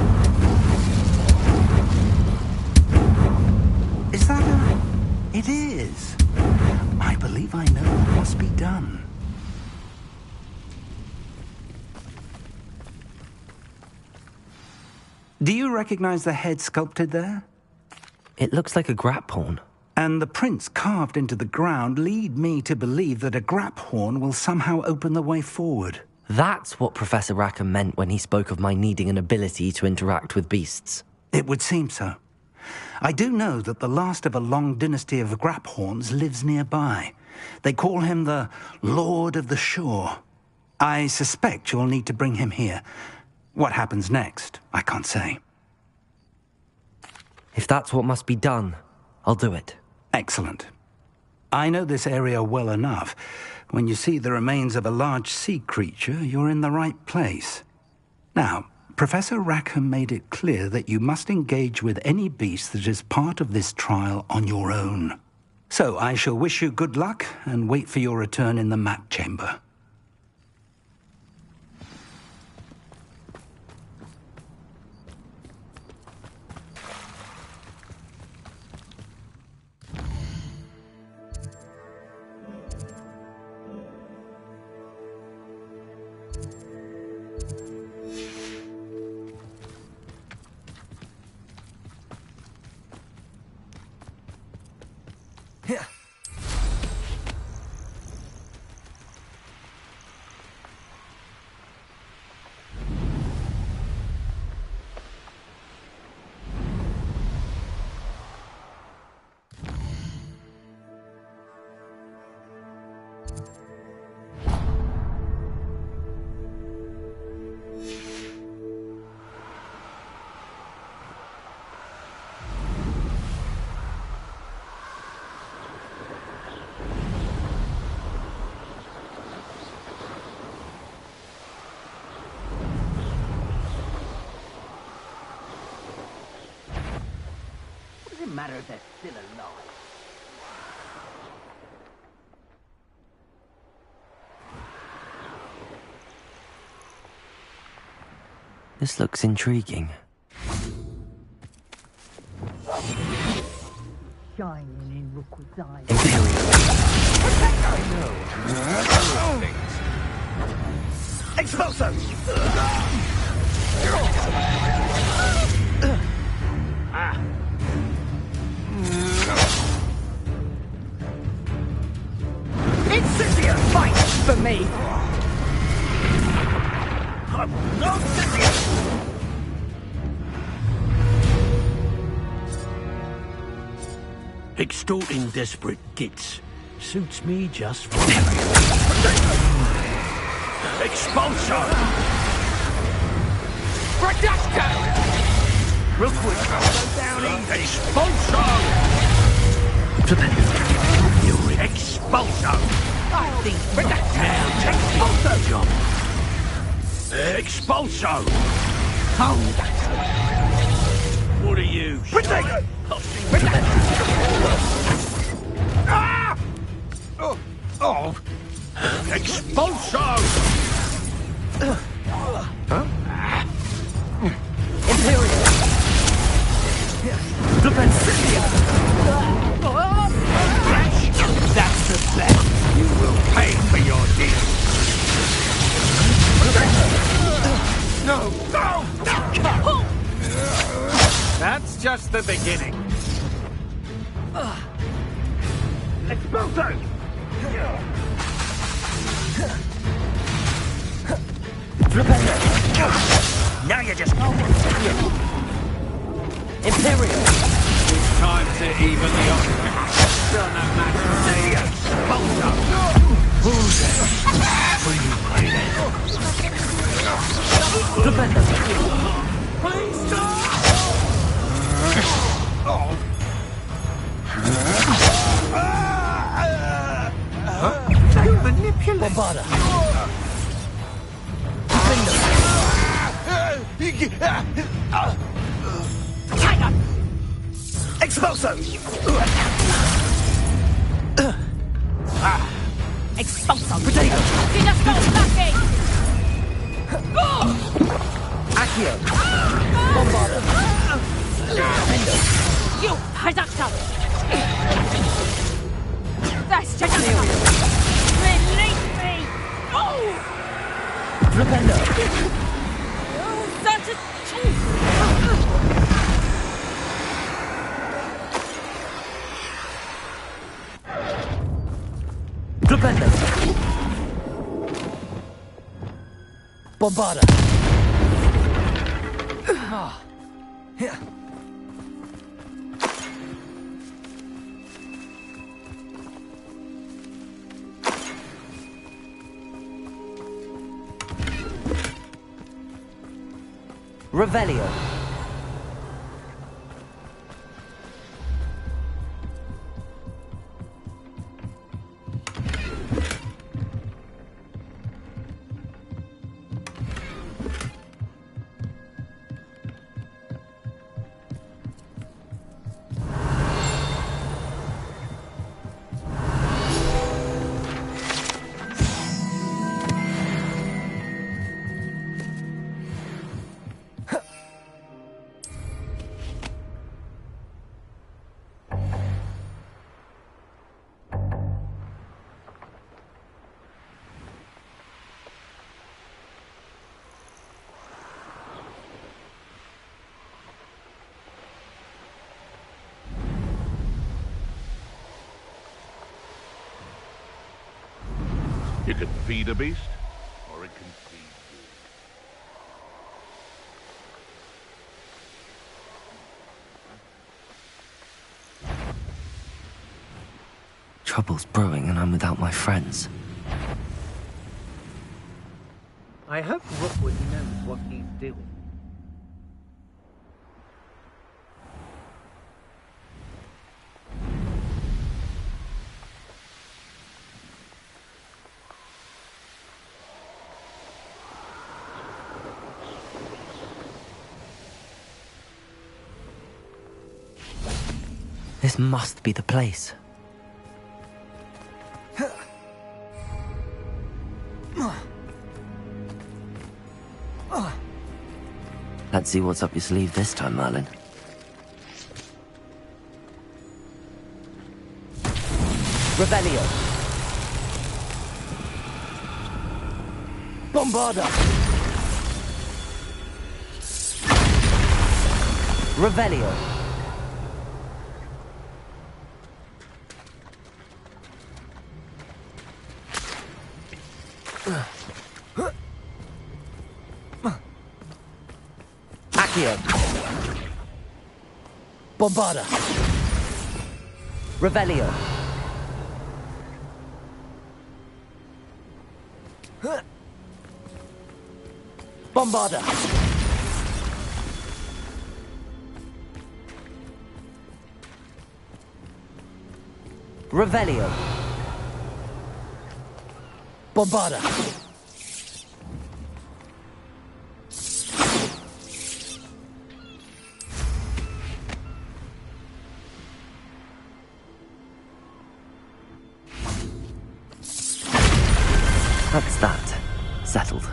Is that a... It is. I believe I know what must be done. Do you recognize the head sculpted there? It looks like a grap horn. And the prints carved into the ground lead me to believe that a grap horn will somehow open the way forward. That's what Professor Rackham meant when he spoke of my needing an ability to interact with beasts. It would seem so. I do know that the last of a long dynasty of grap horns lives nearby. They call him the Lord of the Shore. I suspect you'll need to bring him here. What happens next, I can't say. If that's what must be done, I'll do it. Excellent. I know this area well enough. When you see the remains of a large sea creature, you're in the right place. Now, Professor Rackham made it clear that you must engage with any beast that is part of this trial on your own. So I shall wish you good luck and wait for your return in the map chamber. Matter if they're still alive. This looks intriguing. Shining in Rookwood's eyes. Expulso! Incendia! Fight for me! No Incendia! Extorting desperate gits suits me just fine. Expulso! Reducto! Rookwood, go down easy! Expulso! You're expulso! I think Reducto! Now take the job! Expulso! Hold that! What are you? Reducto! Ah! Oh! Expulso! Huh? Imperial! Defensive! That's the best! You will pay for your deeds! No! That's just the beginning. Expulso! Now you're just... Imperial! It's time to even the odds. Still no match for me. Expulso! Who's it? Will you play then? Defender! Please stop! You manipulate! Bombarda! Tiger! Expulso! Expulso! Potato! Accio! Bombarda! You reducto! That's just release me! Oh! Flipendo! Oh, such a... Bombarda! Ah. Here. Revelio. You can feed a beast, or it can feed you. Trouble's brewing and I'm without my friends. I hope Rookwood knows what he's doing. This must be the place. Let's see what's up your sleeve this time, Merlin. Revelio. Bombarda. Revelio. Accio. Bombarda. Revelio. Bombarda. Revelio. Bombarda. That's that. Settled.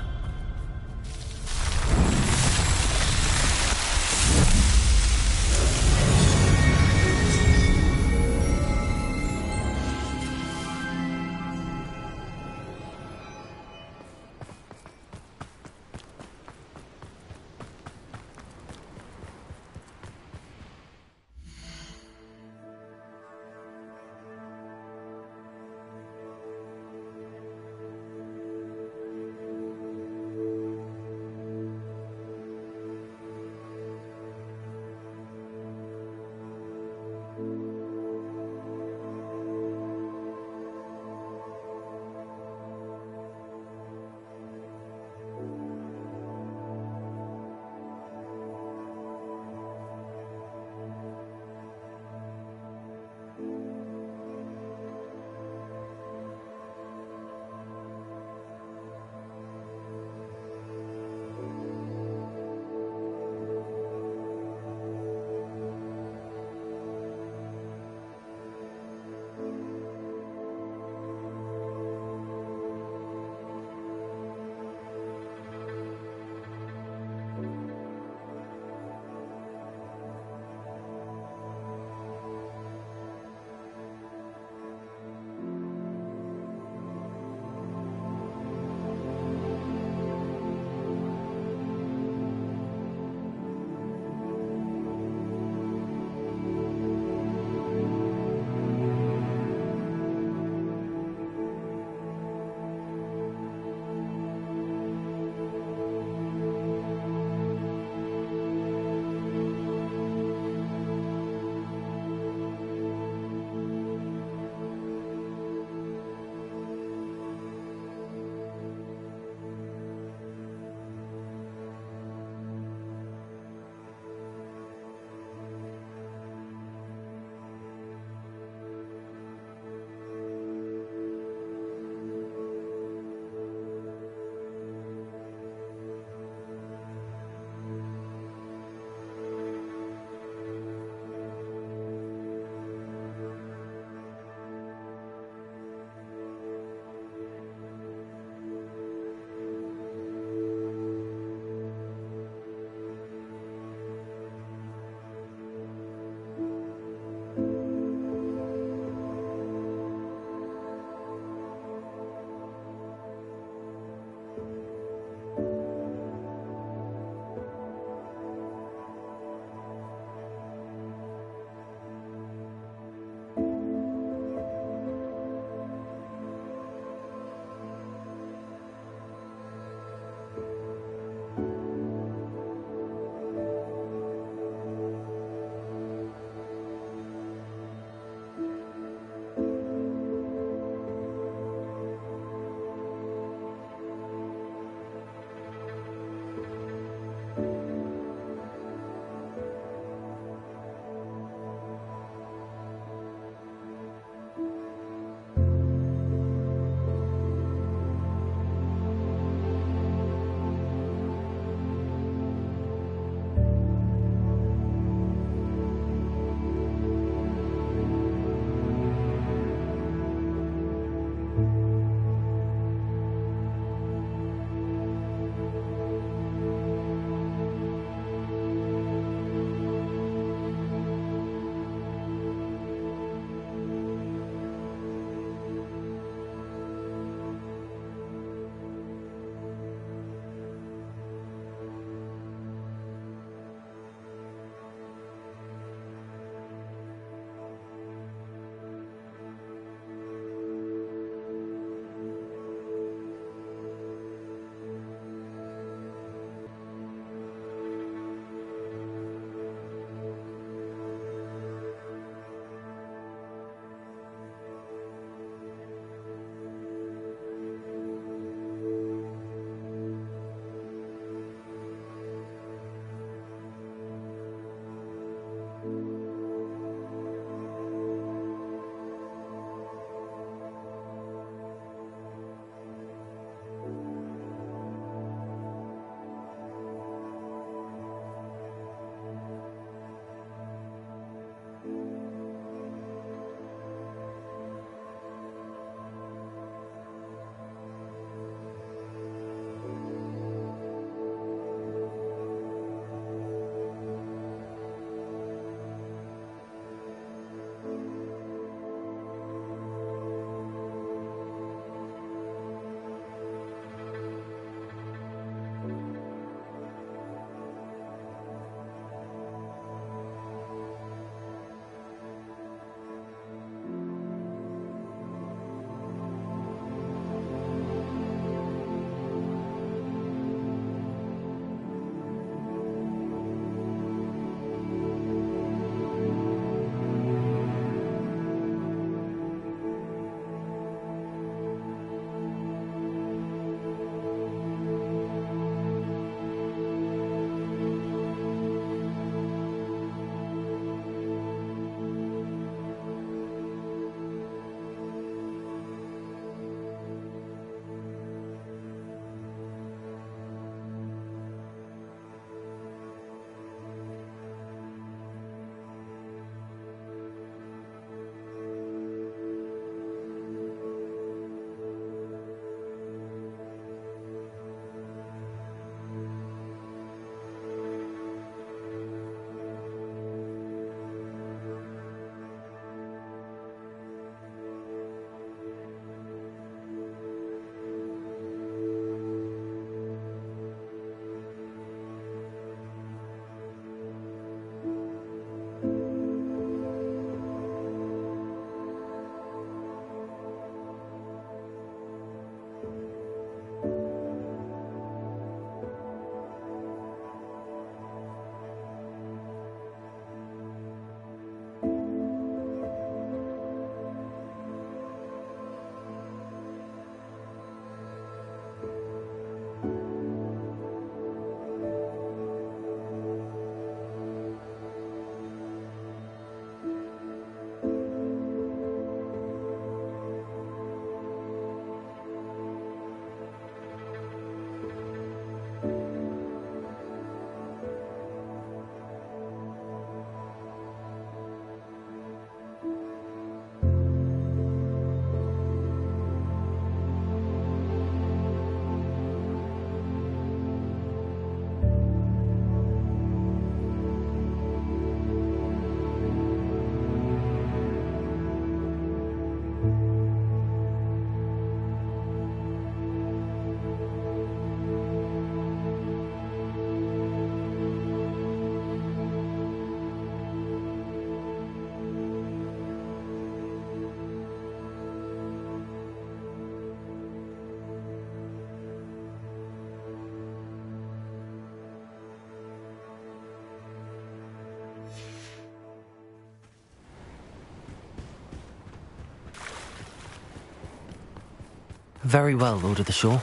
Very well, Lord of the Shore.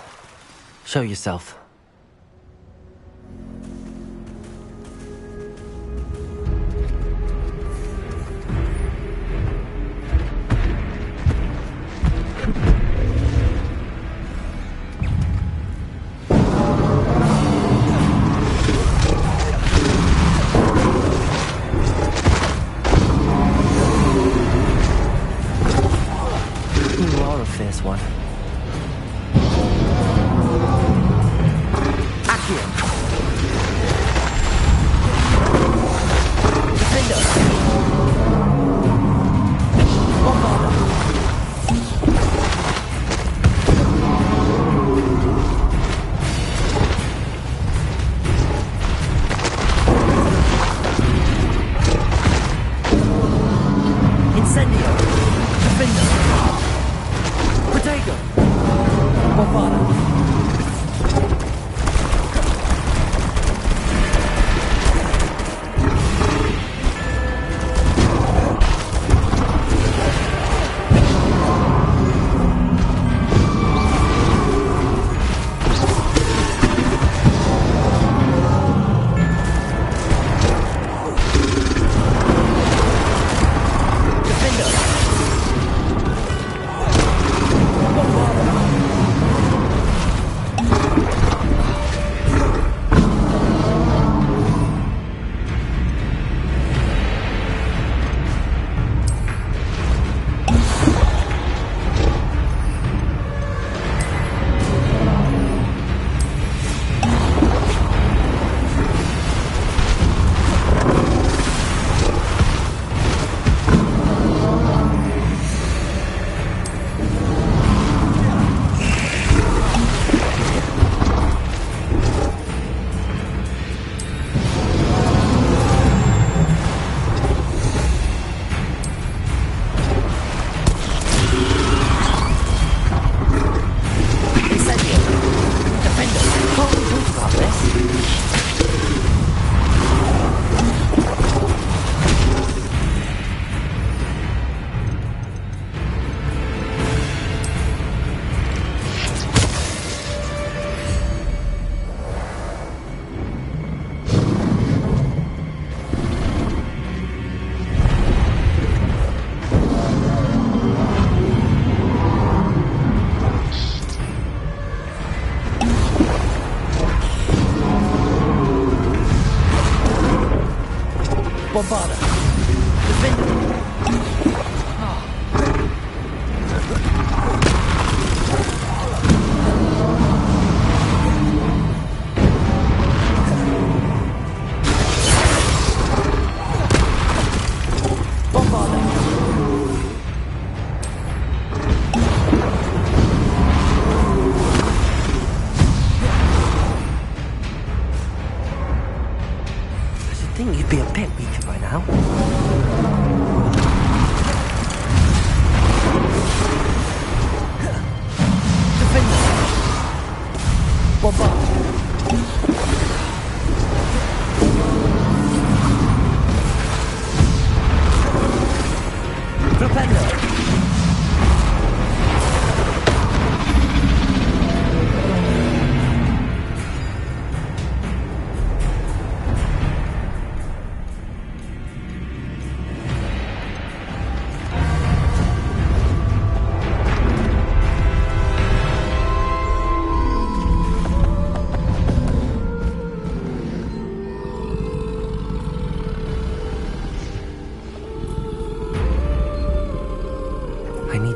Show yourself. You are a fierce one.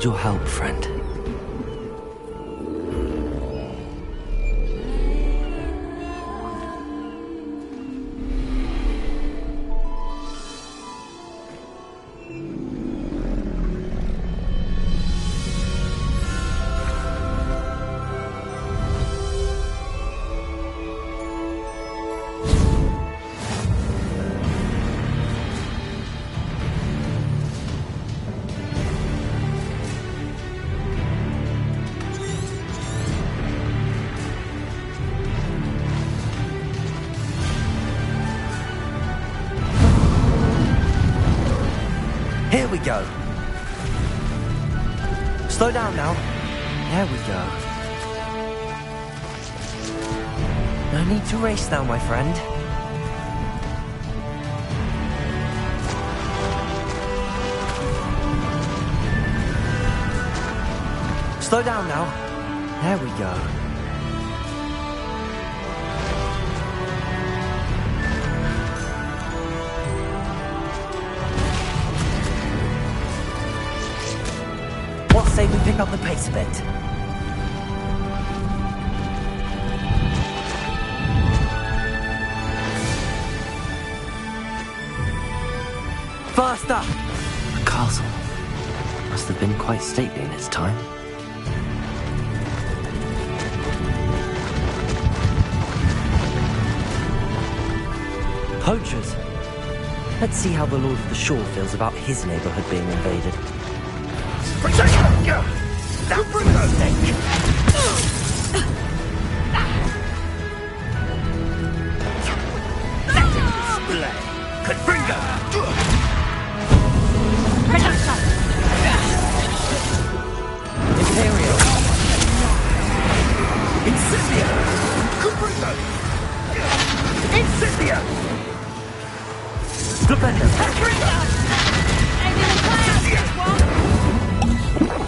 Your help, friend. Here we go. Slow down now. There we go. No need to race now, my friend. Slow down now. There we go. What say we pick up the pace a bit? Faster! The castle must have been quite stately in its time. Poachers. Let's see how the Lord of the Shore feels about his neighborhood being invaded. That's a mistake. Let it display. Confringo! Imperial! Incendia! Confringo! Incendia!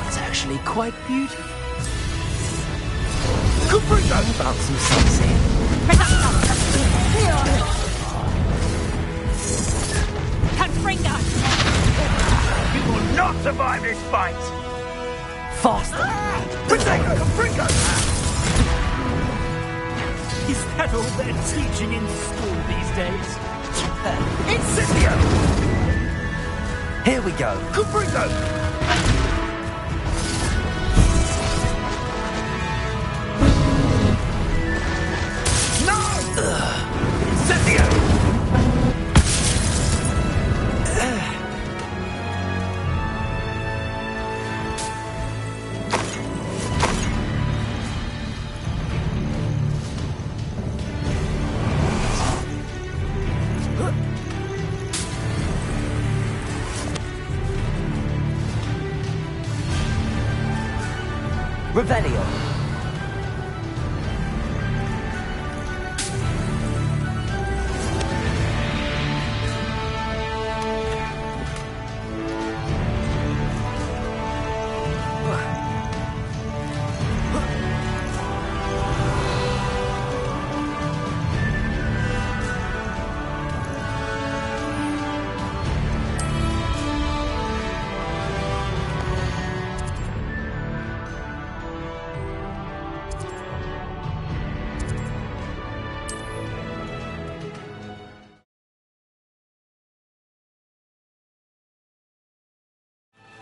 It's actually quite beautiful. How about some sightseeing? Confringo! You will not survive this fight! Faster! Confringo! Is that all they're teaching in school these days? Incendio! Here we go. Confringo! No! Incendio! Revelio.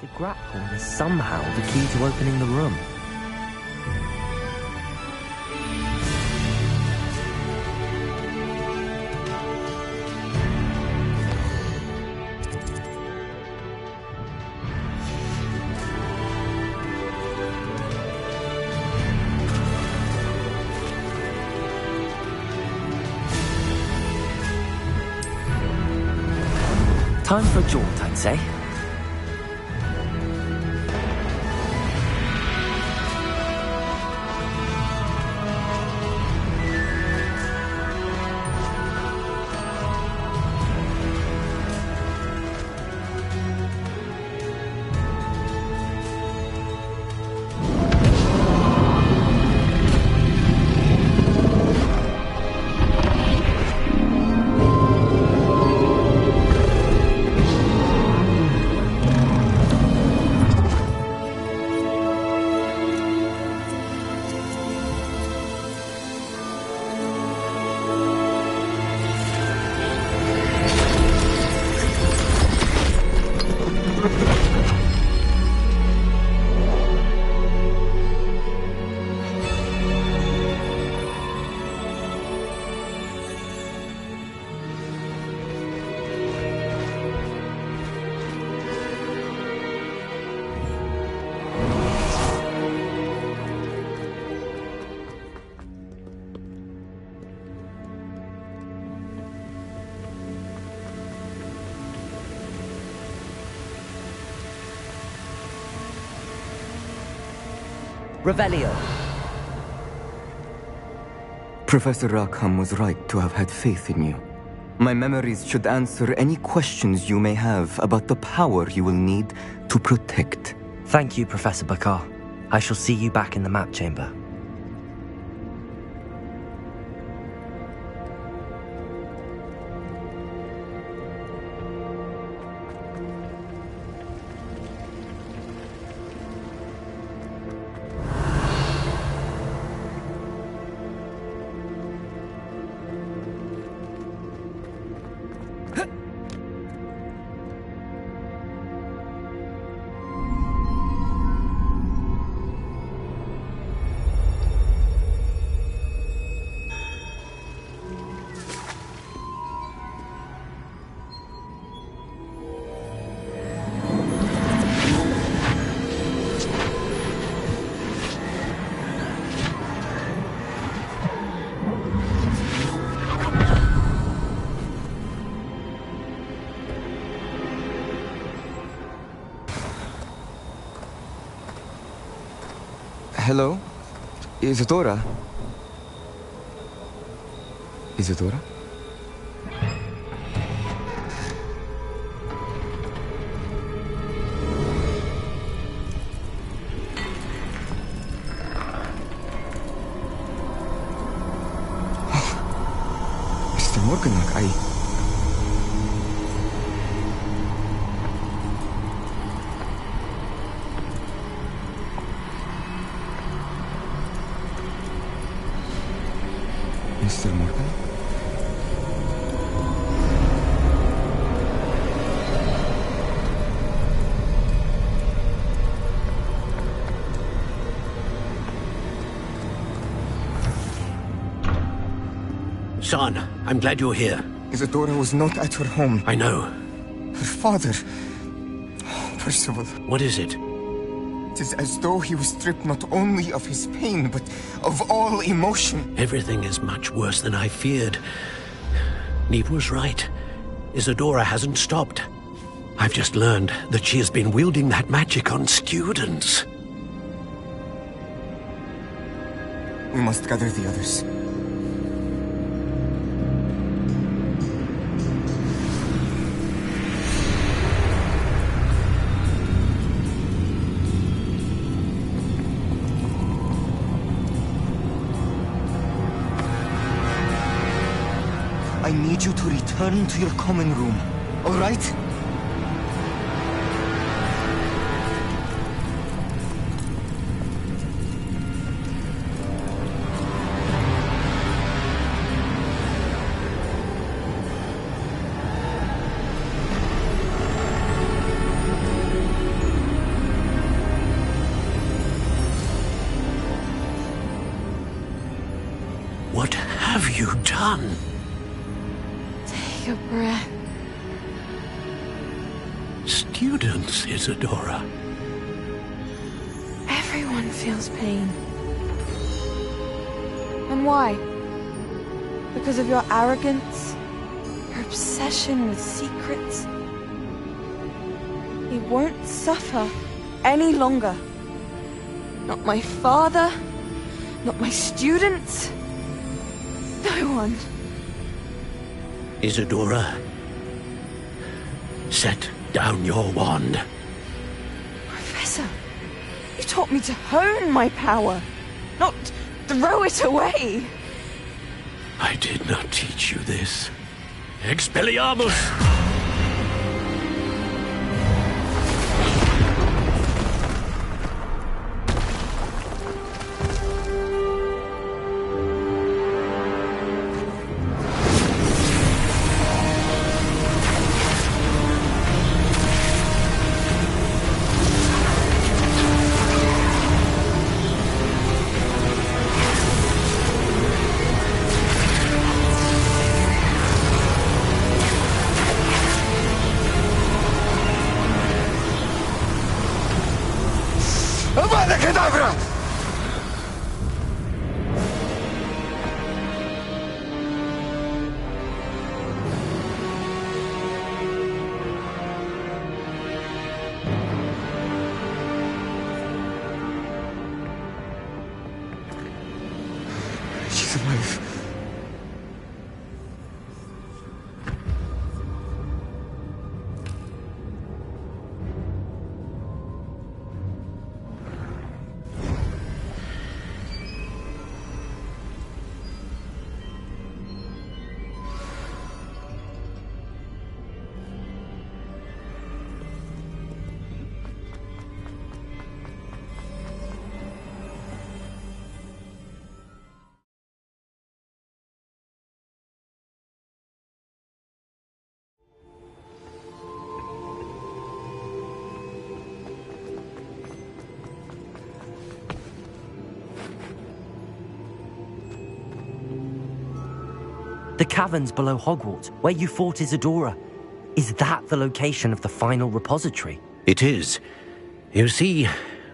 The grapple is somehow the key to opening the room. Time for a jaunt, I'd say. Revelio. Professor Rackham was right to have had faith in you. My memories should answer any questions you may have about the power you will need to protect. Thank you, Professor Bakar. I shall see you back in the map chamber. Hello? Isadora? Isadora? Mr. Morganach, Mr. Morgan? Son, I'm glad you're here. Isadora was not at her home. I know. Her father... Percival. What is it? It is as though he was stripped not only of his pain, but of all emotion. Everything is much worse than I feared. Neve was right. Isadora hasn't stopped. I've just learned that she has been wielding that magic on students. We must gather the others. I need you to return to your common room, all right? What have you done? Take a breath. Students, Isadora. Everyone feels pain. And why? Because of your arrogance? Your obsession with secrets? He won't suffer any longer. Not my father, not my students, no one. Isadora, set down your wand. Professor, you taught me to hone my power, not throw it away. I did not teach you this. Expelliarmus! survive. The caverns below Hogwarts, where you fought Isadora. Is that the location of the final repository? It is. You see,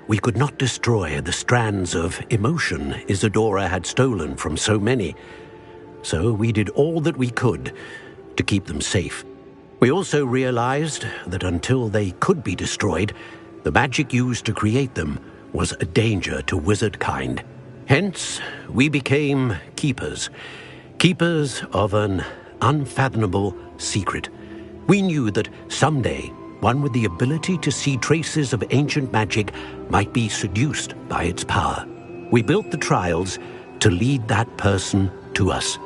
we could not destroy the strands of emotion Isadora had stolen from so many. So we did all that we could to keep them safe. We also realized that until they could be destroyed, the magic used to create them was a danger to wizard kind. Hence, we became keepers. Keepers of an unfathomable secret. We knew that someday, one with the ability to see traces of ancient magic might be seduced by its power. We built the trials to lead that person to us,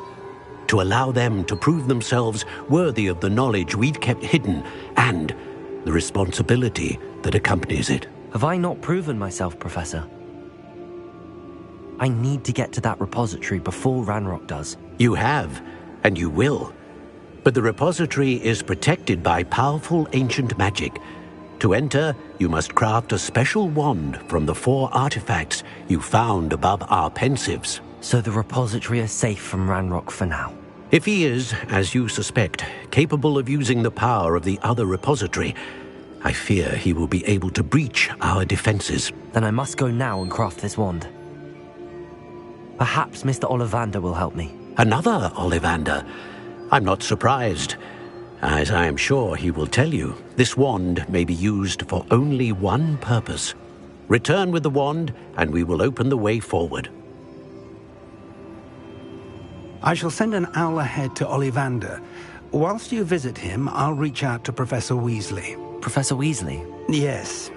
to allow them to prove themselves worthy of the knowledge we'd kept hidden and the responsibility that accompanies it. Have I not proven myself, Professor? I need to get to that repository before Ranrock does. You have, and you will. But the repository is protected by powerful ancient magic. To enter, you must craft a special wand from the 4 artifacts you found above our pensives. So the repository is safe from Ranrock for now? If he is, as you suspect, capable of using the power of the other repository, I fear he will be able to breach our defenses. Then I must go now and craft this wand. Perhaps Mr. Ollivander will help me. Another Ollivander? I'm not surprised. As I am sure he will tell you, this wand may be used for only one purpose. Return with the wand, and we will open the way forward. I shall send an owl ahead to Ollivander. Whilst you visit him, I'll reach out to Professor Weasley. Professor Weasley? Yes.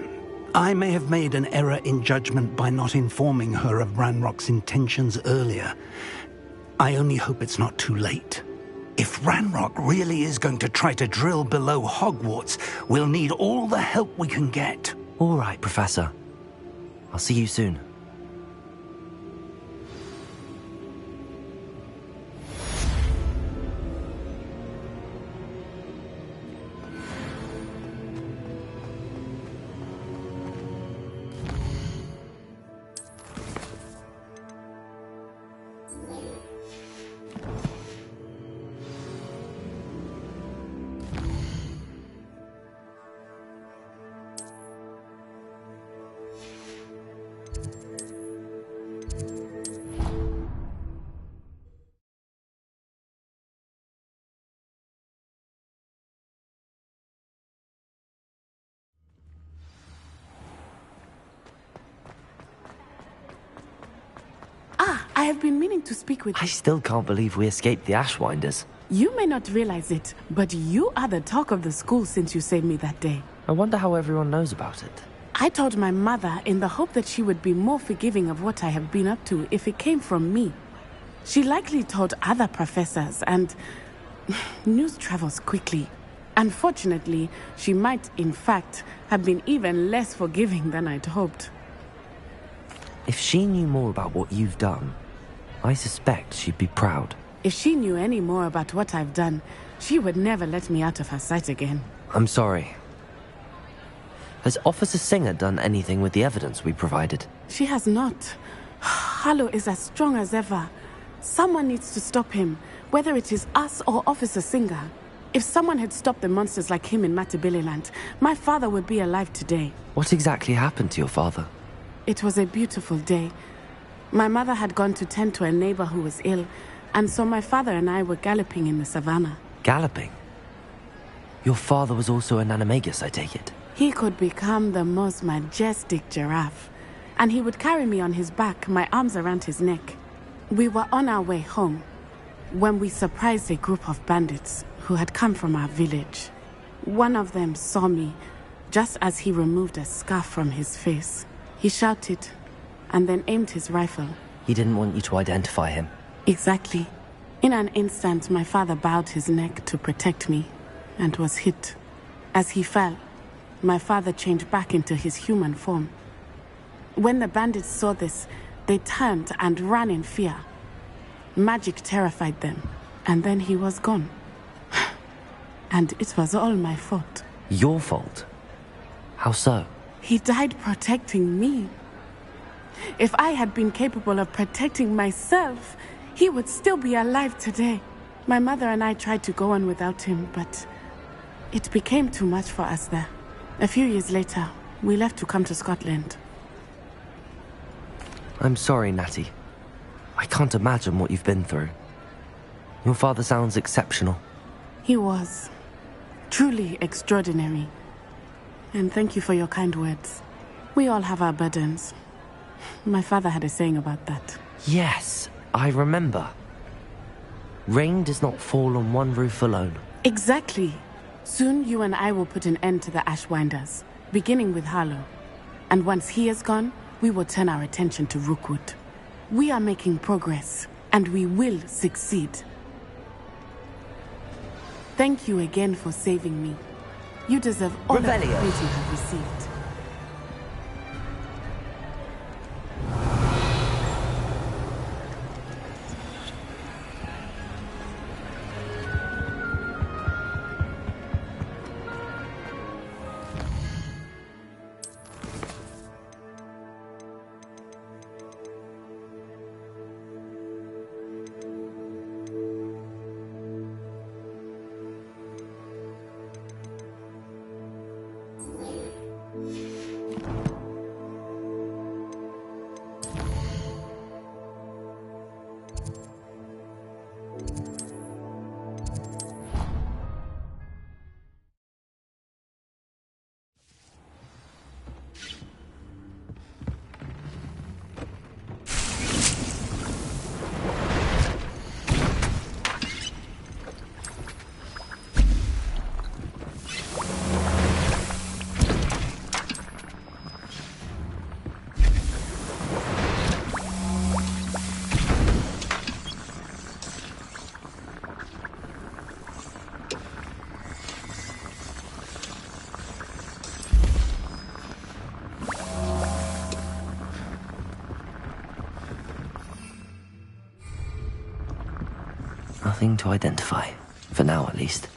I may have made an error in judgment by not informing her of Ranrock's intentions earlier. I only hope it's not too late. If Ranrock really is going to try to drill below Hogwarts, we'll need all the help we can get. All right, Professor. I'll see you soon. I have been meaning to speak with you. I still can't believe we escaped the Ashwinders. You may not realize it, but you are the talk of the school since you saved me that day. I wonder how everyone knows about it. I told my mother in the hope that she would be more forgiving of what I have been up to if it came from me. She likely told other professors, and news travels quickly. Unfortunately, she might, in fact, have been even less forgiving than I'd hoped. If she knew more about what you've done, I suspect she'd be proud. If she knew any more about what I've done, she would never let me out of her sight again. I'm sorry. Has Officer Singer done anything with the evidence we provided? She has not. Harlow is as strong as ever. Someone needs to stop him, whether it is us or Officer Singer. If someone had stopped the monsters like him in Matabeleland, my father would be alive today. What exactly happened to your father? It was a beautiful day. My mother had gone to tend to a neighbor who was ill, and so my father and I were galloping in the savannah. Galloping? Your father was also an animagus, I take it? He could become the most majestic giraffe, and he would carry me on his back, my arms around his neck. We were on our way home when we surprised a group of bandits who had come from our village. One of them saw me just as he removed a scarf from his face. He shouted and then aimed his rifle. He didn't want you to identify him. Exactly. In an instant, my father bowed his neck to protect me and was hit. As he fell, my father changed back into his human form. When the bandits saw this, they turned and ran in fear. Magic terrified them, and then he was gone. And it was all my fault. Your fault? How so? He died protecting me. If I had been capable of protecting myself, he would still be alive today. My mother and I tried to go on without him, but it became too much for us there. A few years later, we left to come to Scotland. I'm sorry, Natty. I can't imagine what you've been through. Your father sounds exceptional. He was. Truly extraordinary. And thank you for your kind words. We all have our burdens. My father had a saying about that. Yes, I remember. Rain does not fall on one roof alone. Exactly. Soon you and I will put an end to the Ashwinders, beginning with Harlow. And once he is gone, we will turn our attention to Rookwood. We are making progress, and we will succeed. Thank you again for saving me. You deserve all the praise you have received. Nothing to identify. For now, at least.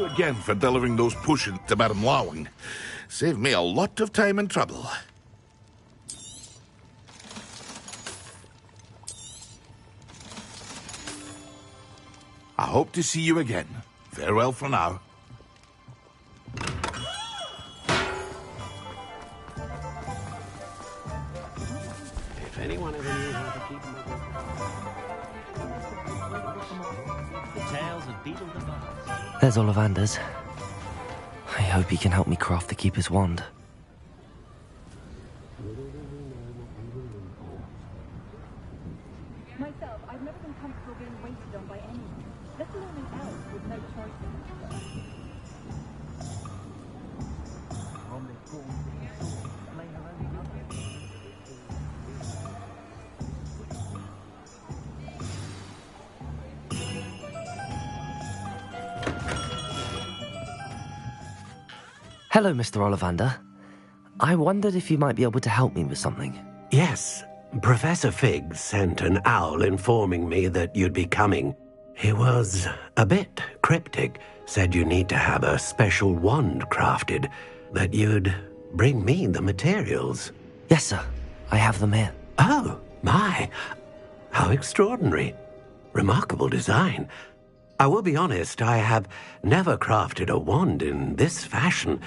you again for delivering those potions to Madame Lawing. Saved me a lot of time and trouble. I hope to see you again. Farewell for now. If anyone ever knew how to keep them the tales of Beetle the Bard. There's Ollivander's. I hope he can help me craft the Keeper's wand. Myself, I've never been comfortable being waited on by anyone, let alone an elf with no choice. Hello, Mr. Ollivander. I wondered if you might be able to help me with something. Yes. Professor Fig sent an owl informing me that you'd be coming. He was a bit cryptic, said you need to have a special wand crafted, that you'd bring me the materials. Yes, sir. I have them here. Oh, my. How extraordinary. Remarkable design. I will be honest, I have never crafted a wand in this fashion.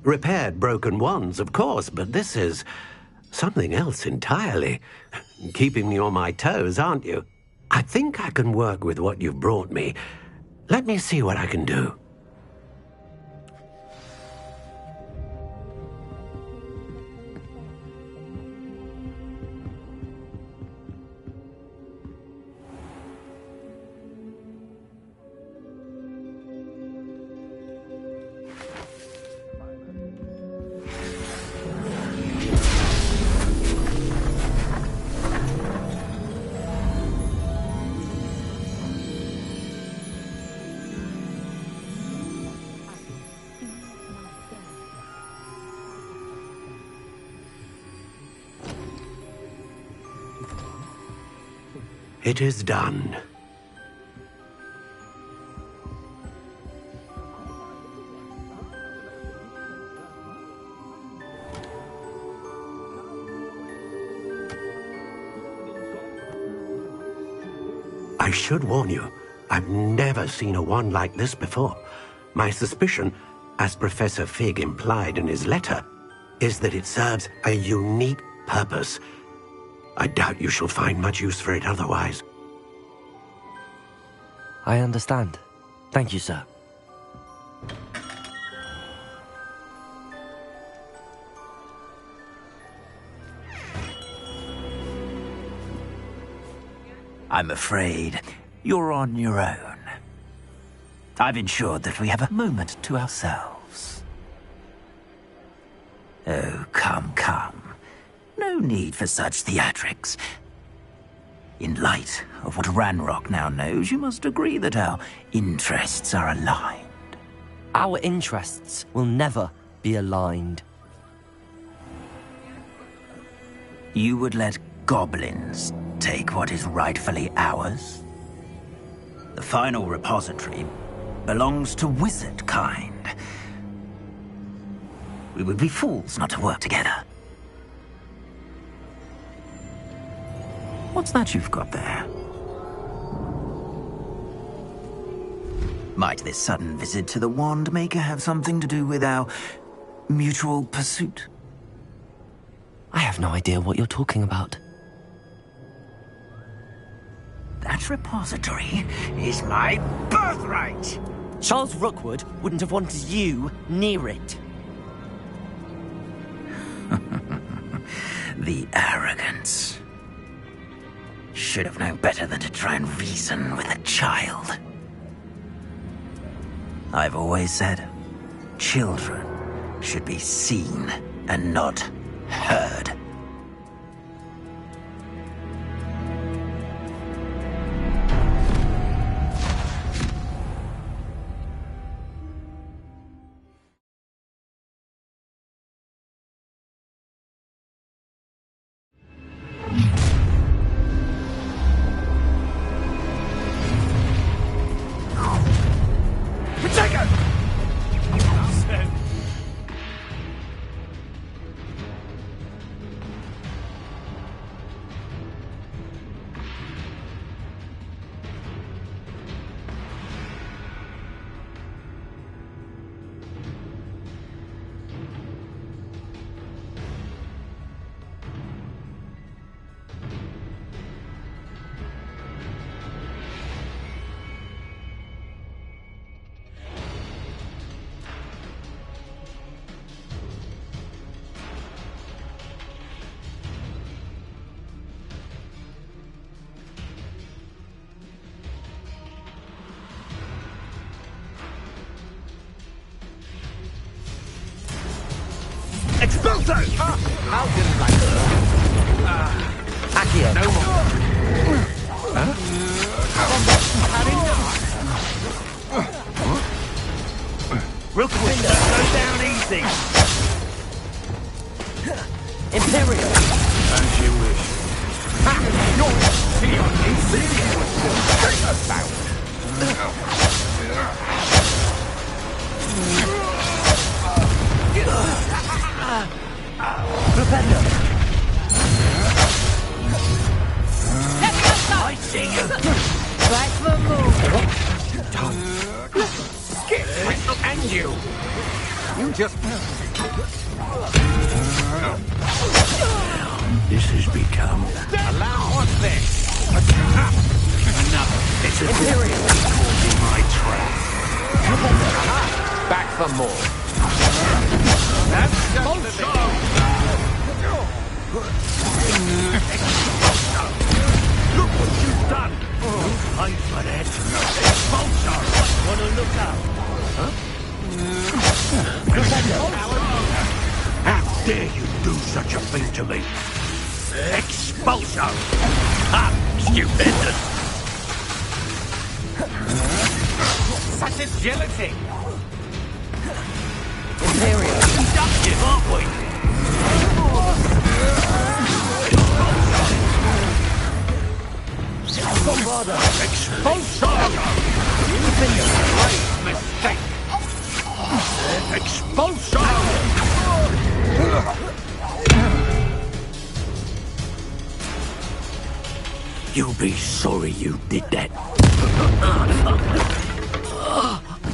Repaired broken wands, of course, but this is something else entirely. Keeping me on my toes, aren't you? I think I can work with what you've brought me. Let me see what I can do. It is done. I should warn you, I've never seen a wand like this before. My suspicion, as Professor Fig implied in his letter, is that it serves a unique purpose. I doubt you shall find much use for it otherwise. I understand. Thank you, sir. I'm afraid you're on your own. I've ensured that we have a moment to ourselves. Oh, come, come. No need for such theatrics. In light of what Ranrock now knows, you must agree that our interests are aligned. Our interests will never be aligned. You would let goblins take what is rightfully ours? The final repository belongs to wizard kind. We would be fools not to work together. What's that you've got there? Might this sudden visit to the Wand Maker have something to do with our mutual pursuit? I have no idea what you're talking about. That repository is my birthright! Charles Rookwood wouldn't have wanted you near it. The arrogance. Should have known better than to try and reason with a child. I've always said, children should be seen and not heard. Protect her! How good is like Accio. No more. Real quick, go down easy. Imperial. As you wish. You're Propender. I see you. Back for more. Skip! And you! You just... This has become... Allow us this! Another. It's a Imperial. in my trap. Back for more. That's just the Look what you've done! I for that. Expulsor! Wanna look up? How dare you do such a thing to me? Expulsor! Ha! Stupendous! Such agility! Imperial. Inductive, aren't we? Bombarder. Expulsor! Great mistake! Expulsor! You'll be sorry you did that.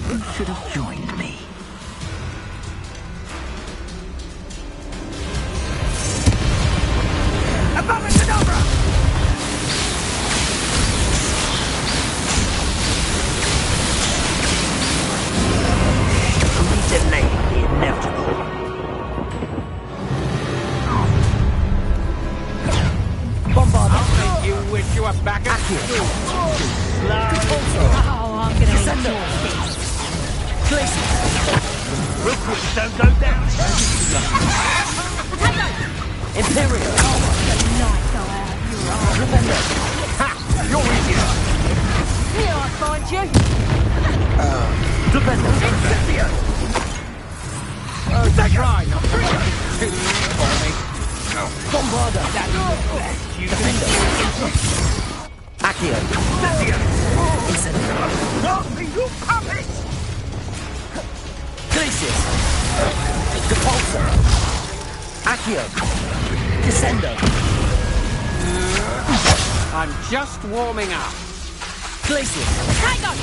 You should have joined me. Abominadabra! We delayed the inevitable. Bombarder. I'll make you wish you were back at school. Oh, I'm gonna Descender. enjoy this. Glacius. Real quick, don't go down. Imperial. The night go out. Propender. Ha! You're easier! Here I find you. Propender. Try not to too for me. Bombarder. That's the best you can do. Accio. Incendio. You puppet! Glacius. Depulsor. Accio. Descendo. I'm just warming up. Glacius. Hang on.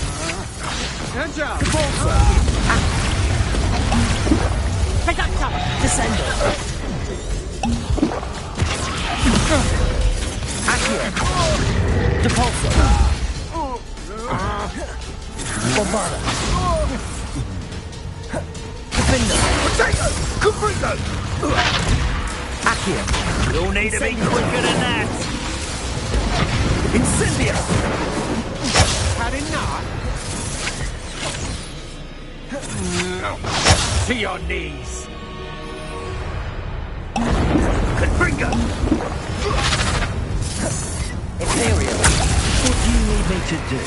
Good job. Depulsor. Reductor. Descendo. Accio. Depulsor. Bombarder. Defender. Potato! Caprino! Accio. You'll need to be quicker than that. Incendio. Had enough? To your knees. Confringo! Imperial. What do you need me to do?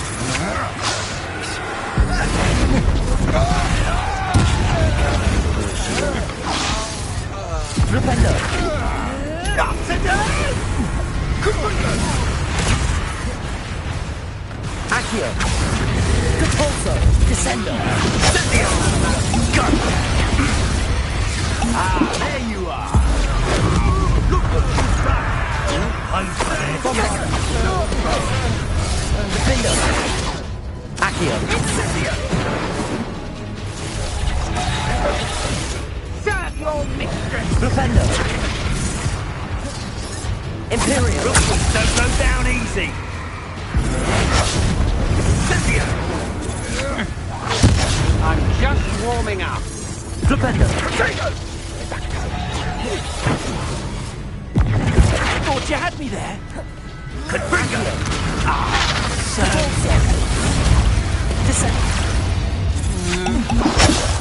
Propender. Accio. Depulsor. Descendo. There you are! Look what you've done! Bombarder. Defender. Accio. Serve your mistress! Propender. Imperial. Real quick, don't go down easy. I'm just warming up. Propender. Thought you had me there. Confringo.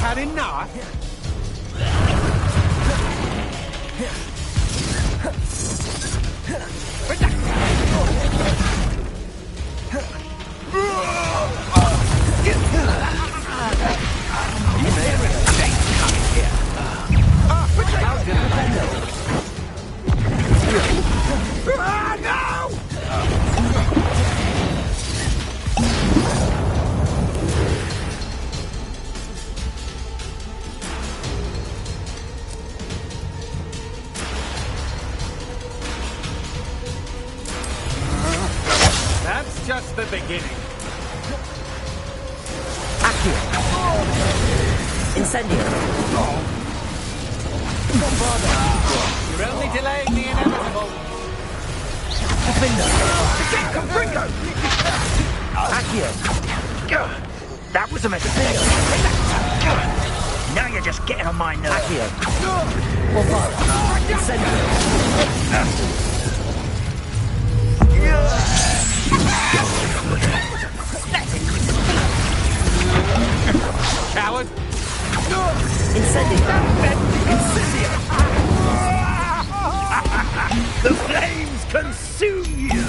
Had enough? That's just the beginning. Accio. Incendio. You're only delaying the inevitable. Confringo. Accio. That was a mistake. Now you're just getting on my nerves. Accio. Incendio. Coward! Incendio! Incendio! The flames consume you!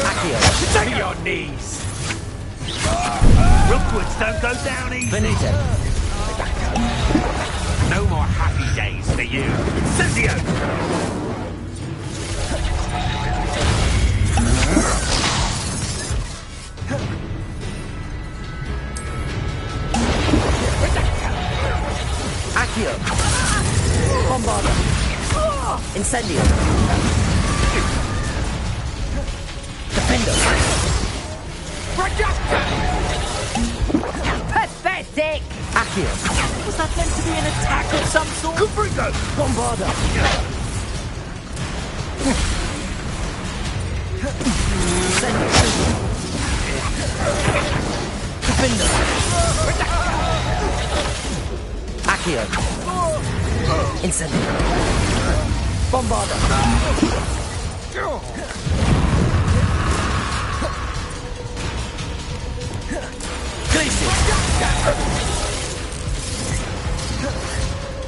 Accio! To your knees! Rookwoods don't go down easy! Benito! No more happy days for you! Incendio! Accio! Bombarda! Incendio! Defendo! Pathetic! Accio! Was that meant to be an attack of some sort? Confringo! Bombarda! Defendo! Accio! Incendio! Bombarda!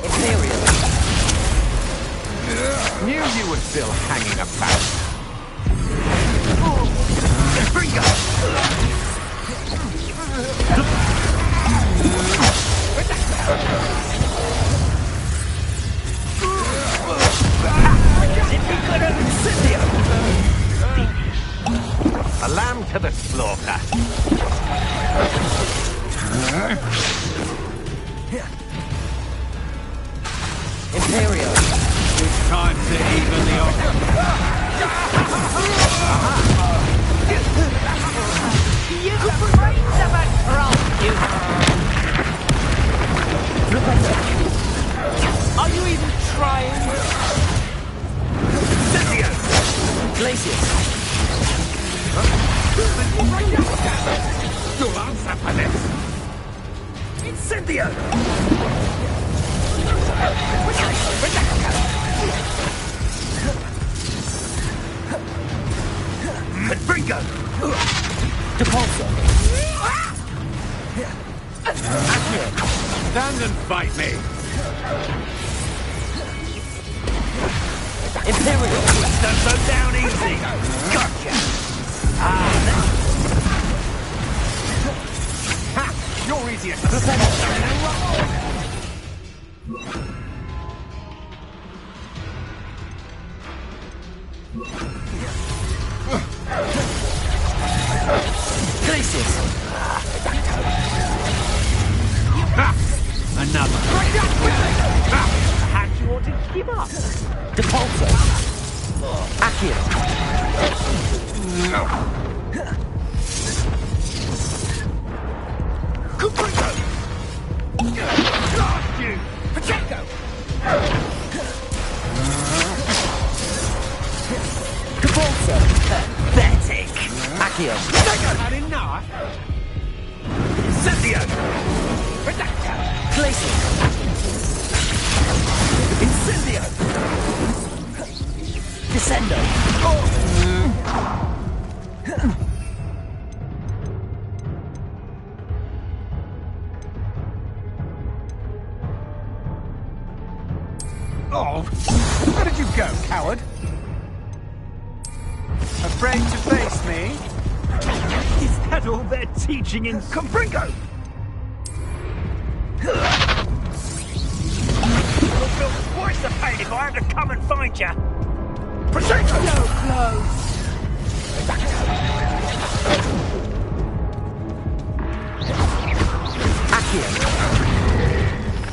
Imperial! Knew you were still hanging about. Confringo! A lamb to the slaughter. Imperial! It's time to even the odds. You brains of a troll, you! Are you even trying? Incendio! Glacius! You'll answer for this. Incendio! Confringo! Depulso! Stand and fight me. Imperial! Don't go down easy! Gotcha! Ha! You're easier to Glacius! Another. Perhaps you ought to give up. Depulso! Accio! Confringo! Blast you! Pacheco! Depulso! Pathetic! Accio! Had enough? Incendio! Glacius! Incendio! Descendo! Oh, where did you go, coward? Afraid to face me? Is that all they're teaching in Compringo? You'll feel twice the pain if I have to come and find you. Protect us! So close. Accio.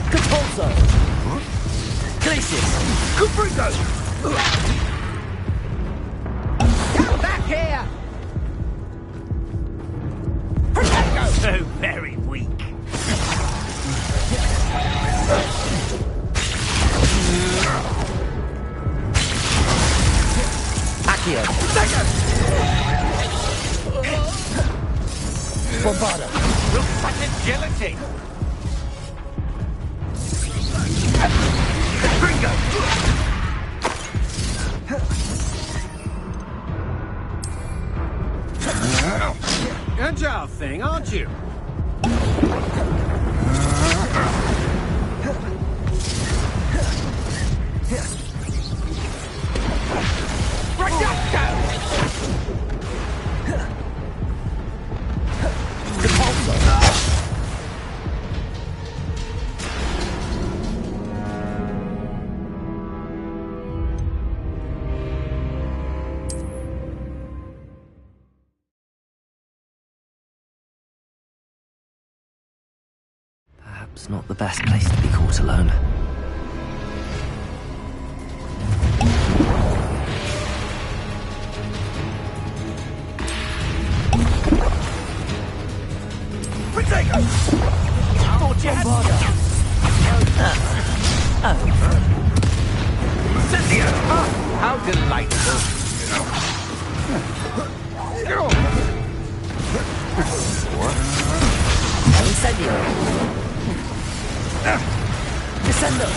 Capulso. Glacis. Compringo. Come back here. So very weak. Accio. Bombarda. Look, such agility. Compringo. Agile thing, aren't you? Perhaps not the best place to be caught alone. Protego! Thought you had... Cynthia! How delightful. Incendio! Descendo!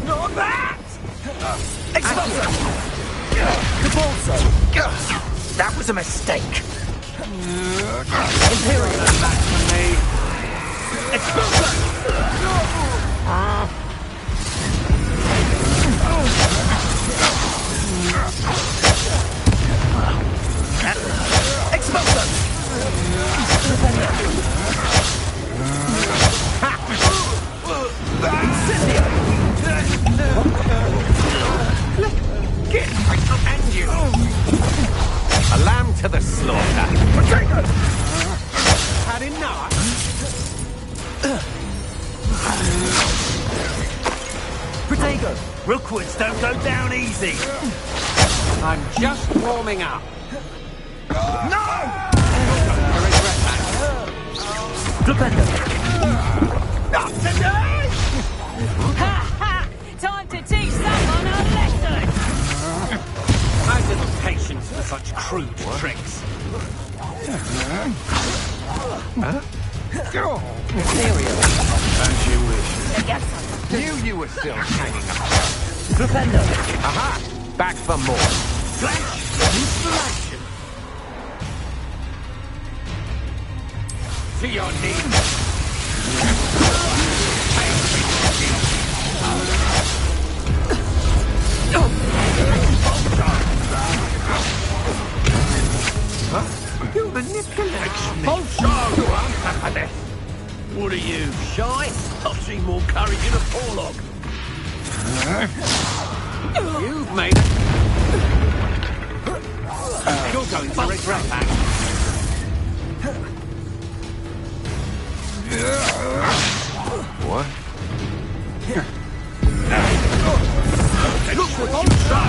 Not that! Expulso! Capulso! That was a mistake! Imperial! Back for me! Expulso! Expulso! Incendio! Get and you! A lamb to the slaughter. Protego! Had enough? Protego! Rookwoods don't go down easy! I'm just warming up. No! I regret that. Flipendo! Not today! Ha ha! Time to teach someone a lesson! I've little patience for such crude tricks. Imperial! As you wish. Yes. Knew you were still hanging up. Flipendo! Aha! Back for more. Flash! Inspiration! To your knees. You manipulate! Expulso! What are you, shy? I've seen more courage in a porlog. You've made it. You're going to regret that. What? Expulso!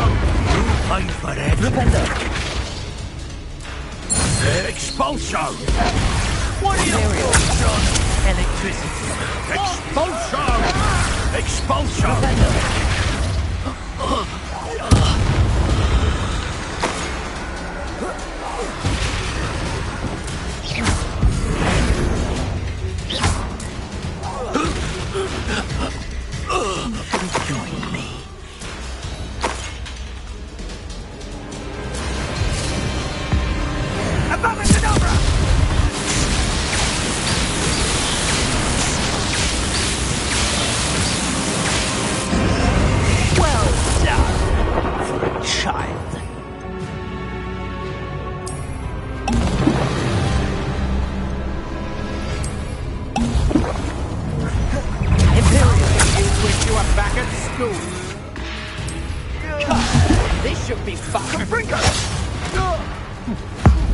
You pay for that. Flipendo! Expulso! What are you John? Electricity! Expulso! Expulso! Join me.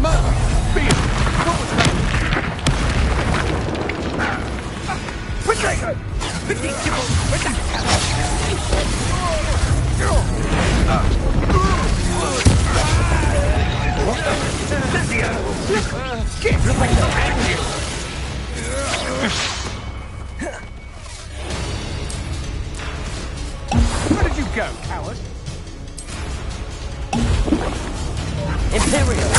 murder! Being, what was that? Predictable! Get behind you! Where did you go, coward? Imperial!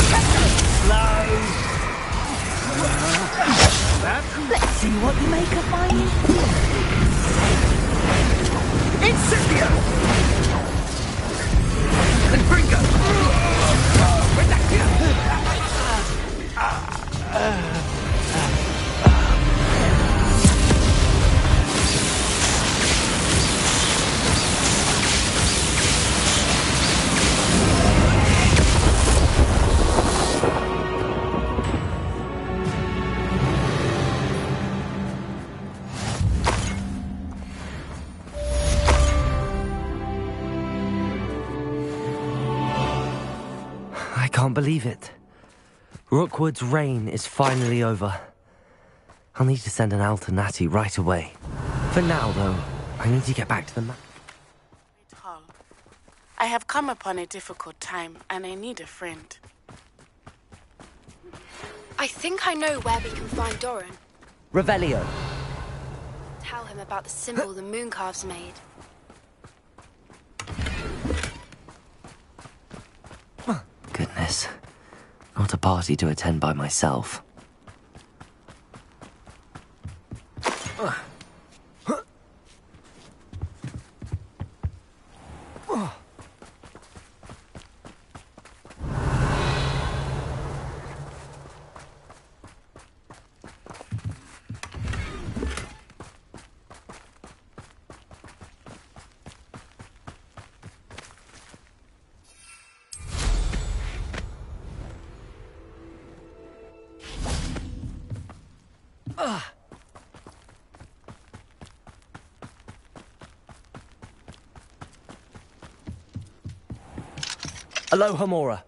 Slow! Let's see what you make of my Incendio! And Bringo! I can't believe it. Rookwood's reign is finally over. I'll need to send an owl to Natty right away. For now, though, I need to get back to the map. Hall. I have come upon a difficult time, and I need a friend. I think I know where we can find Doran. Revelio. Tell him about the symbol the Mooncalves made. Goodness. Not a party to attend by myself. Aloha Mora.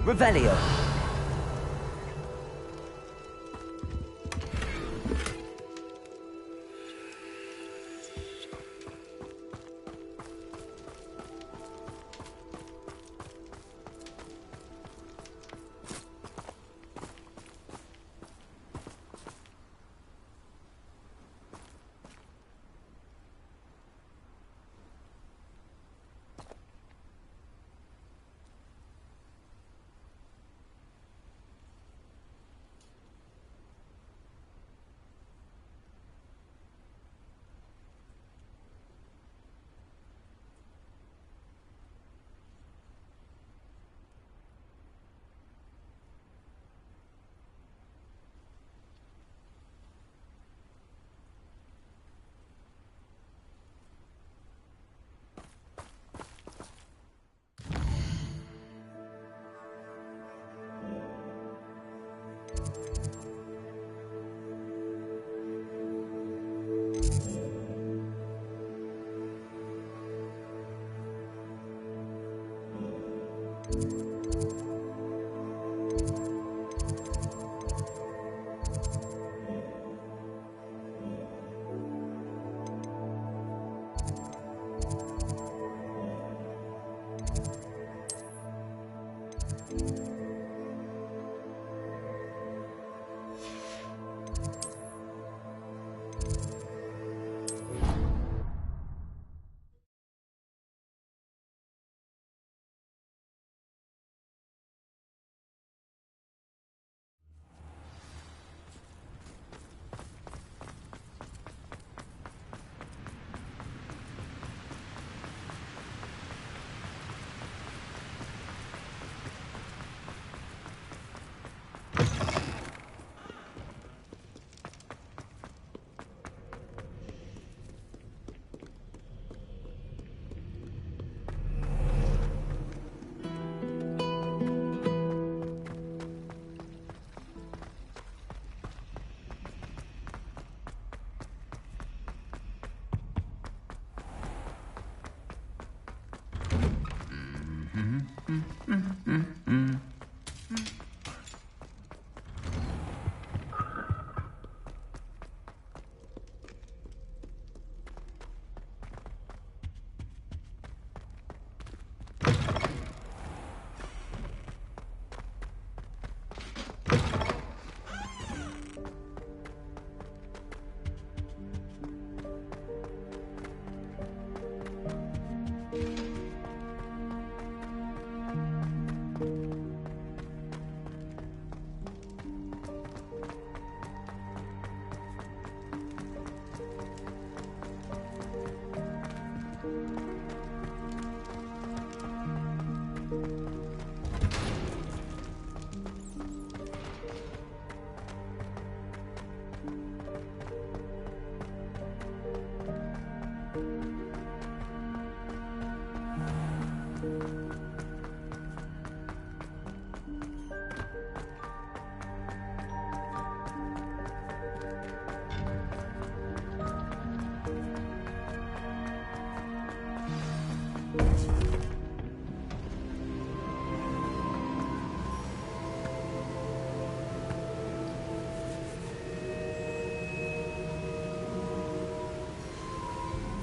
Revelio.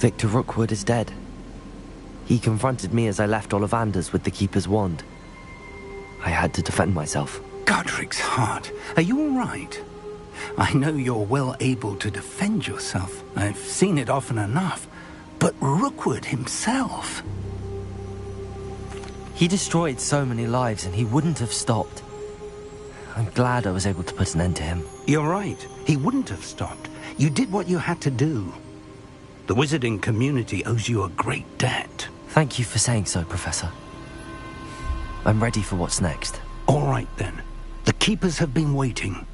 Victor Rookwood is dead. He confronted me as I left Ollivander's with the Keeper's wand. I had to defend myself. Godric's heart. Are you all right? I know you're well able to defend yourself. I've seen it often enough. But Rookwood himself... He destroyed so many lives and he wouldn't have stopped. I'm glad I was able to put an end to him. You're right. He wouldn't have stopped. You did what you had to do. The wizarding community owes you a great debt. Thank you for saying so, Professor. I'm ready for what's next. All right, then. The Keepers have been waiting.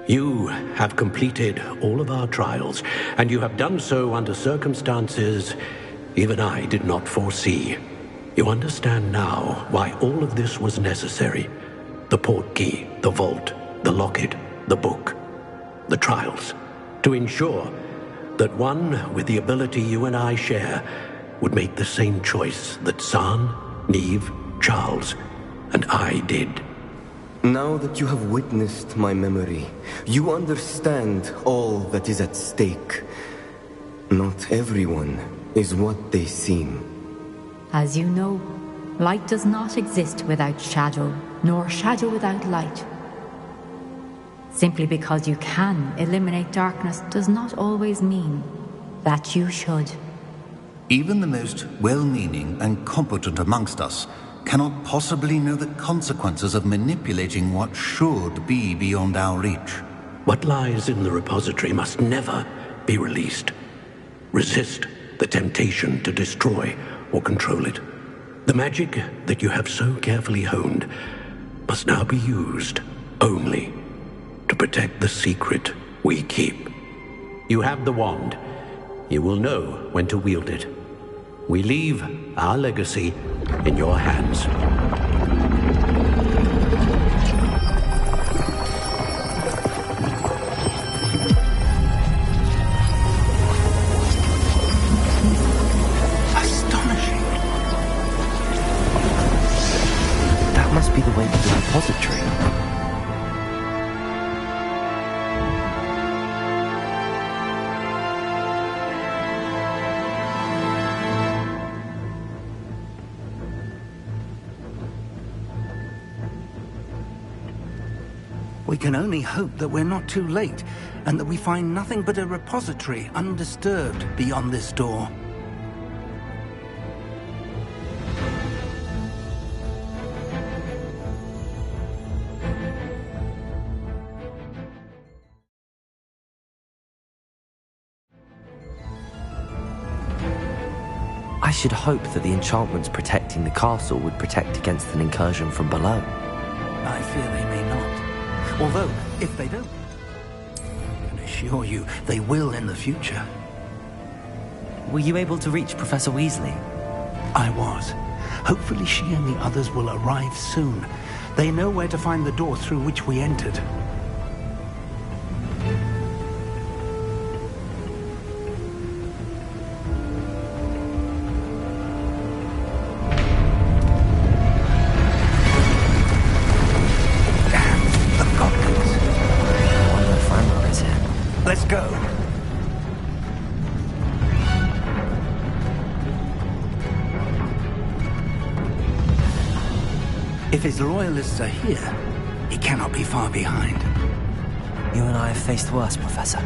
You have completed all of our trials, and you have done so under circumstances even I did not foresee. You understand now why all of this was necessary. The portkey, the vault, the locket, the book, the trials. To ensure that one with the ability you and I share would make the same choice that San, Neve, Charles, and I did. Now that you have witnessed my memory, you understand all that is at stake. Not everyone is what they seem. As you know, light does not exist without shadow, nor shadow without light. Simply because you can eliminate darkness does not always mean that you should. Even the most well-meaning and competent amongst us cannot possibly know the consequences of manipulating what should be beyond our reach. What lies in the repository must never be released. Resist the temptation to destroy or control it. The magic that you have so carefully honed must now be used only to protect the secret we keep. You have the wand. You will know when to wield it. We leave our legacy in your hands. Astonishing. That must be the way to the repository. We can only hope that we're not too late, and that we find nothing but a repository undisturbed beyond this door. I should hope that the enchantments protecting the castle would protect against an incursion from below. I fear they may not. Although, if they don't, I can assure you they will in the future. Were you able to reach Professor Weasley? I was. Hopefully she and the others will arrive soon. They know where to find the door through which we entered. Let's go. If his loyalists are here, he cannot be far behind. You and I have faced worse, Professor.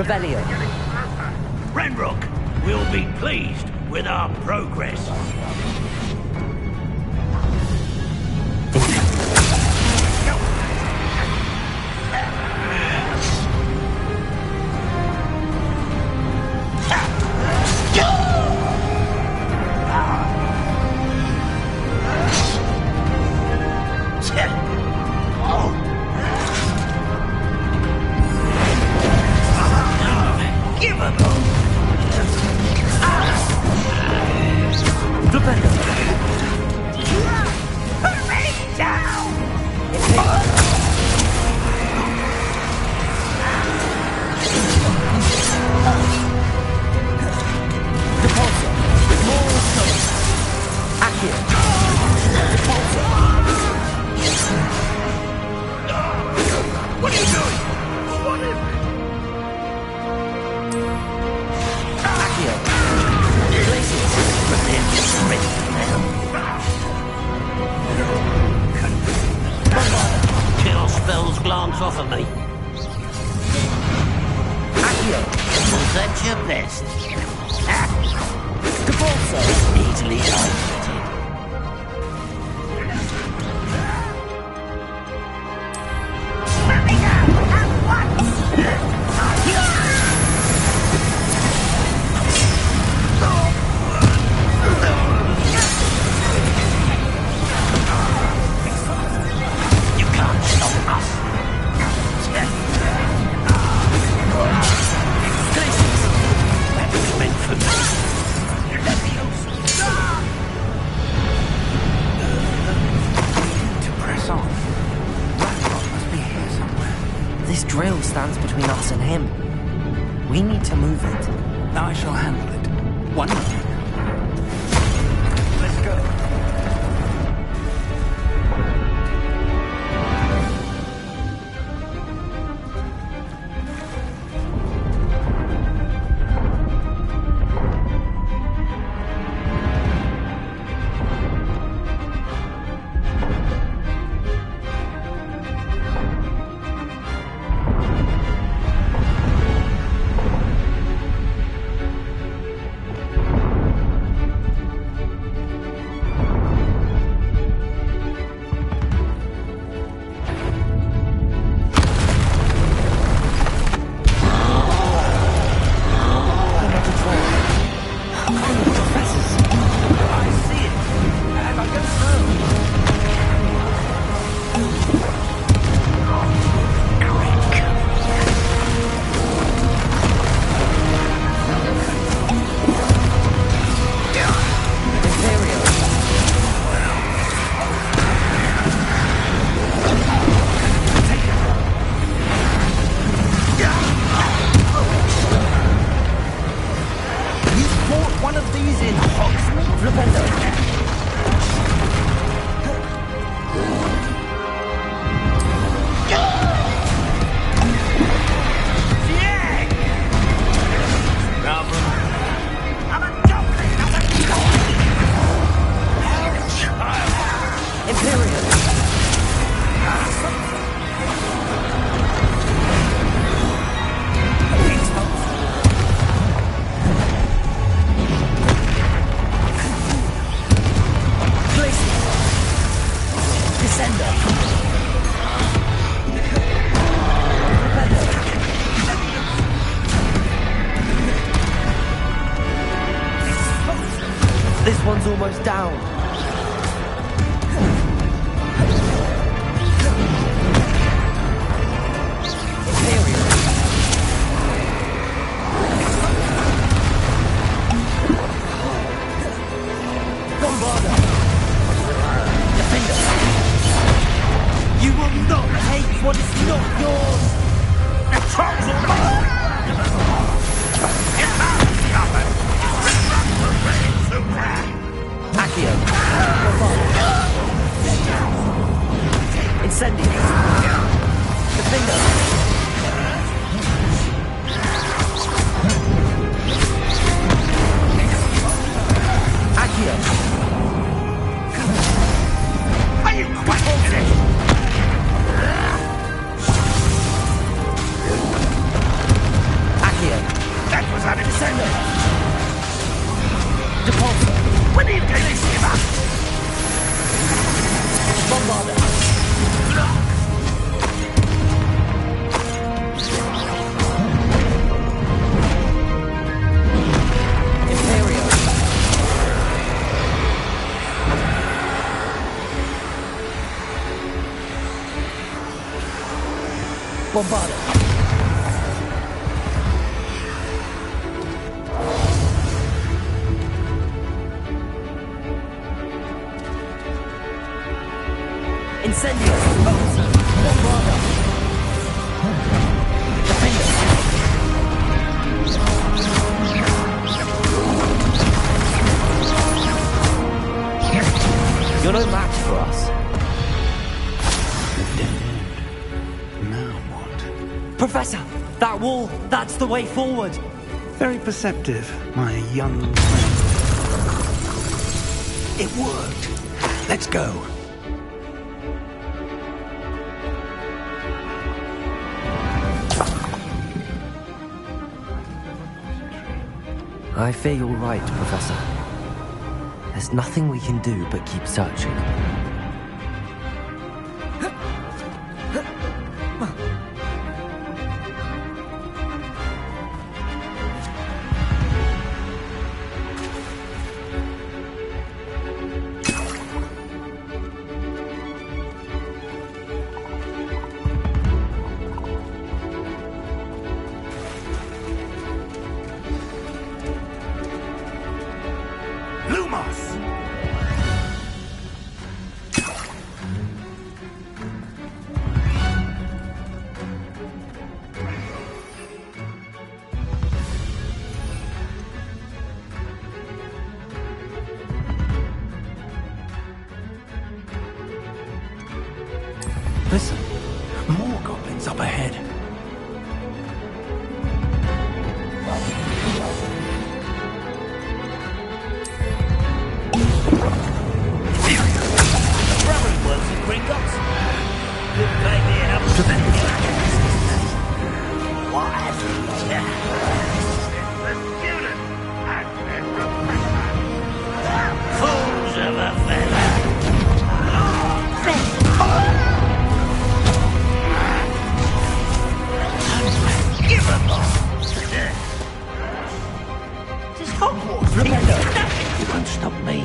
Revelio. Ranrock will be pleased with our progress. Kill spells glance off of me. Accio, was that your best? Easily isolated. You can't stop us. That was meant for me. This drill stands between us and him. We need to move it. I shall handle it. One moment. Let's go. This one's almost down. Bombarda! Defender! You will not take what is not yours! The trolls will not! Accio. Incendio. Defender. Accio. Are you quite finished? Accio. Bombarda. Incendio. Bombarda. You're no match for us. Now what? Professor, that wall, that's the way forward. Very perceptive, my young friend. It worked. Let's go. I fear you're right, Professor. There's nothing we can do but keep searching. Listen, more goblins up ahead. Rubber works in Gringotts. Good baby help. What? Fools of a fella. This is Hogwarts, remember? You won't stop me.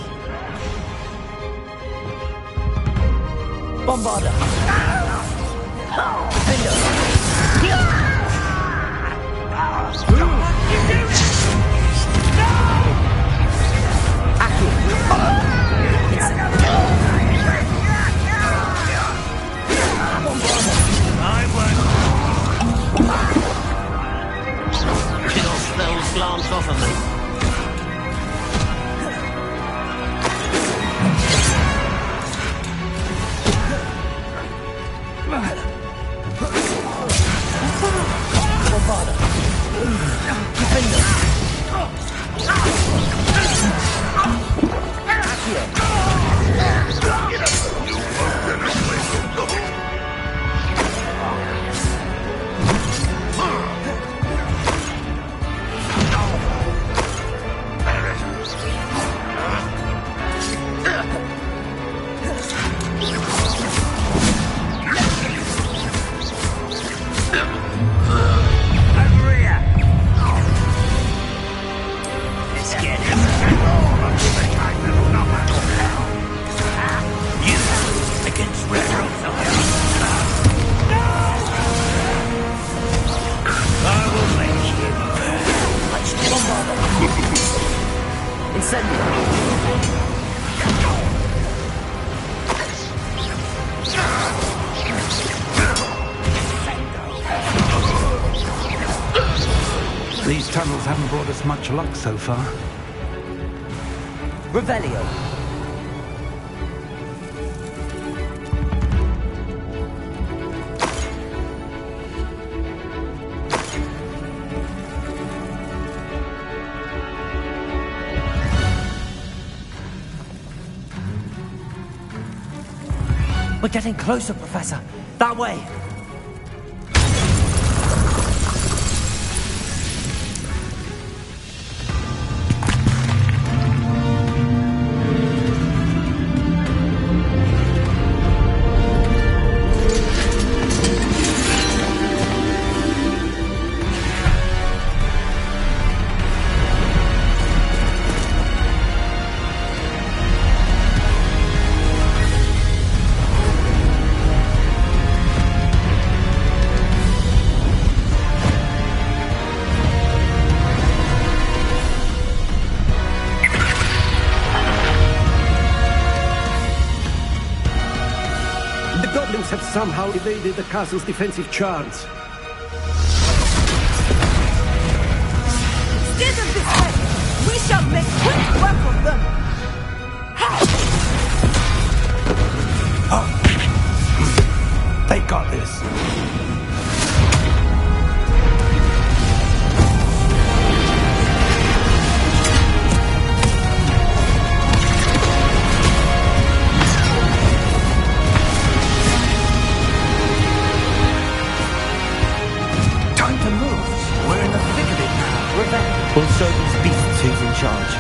Bombarda. Chill spells glance off of me. These tunnels haven't brought us much luck so far. Revelio. We're getting closer, Professor. That way. somehow evaded the castle's defensive charms. Steer them this way! We shall make quick work of them! They got this. Time to move. We're in the thick of it now. Revenge. We'll show these beasts who's in charge.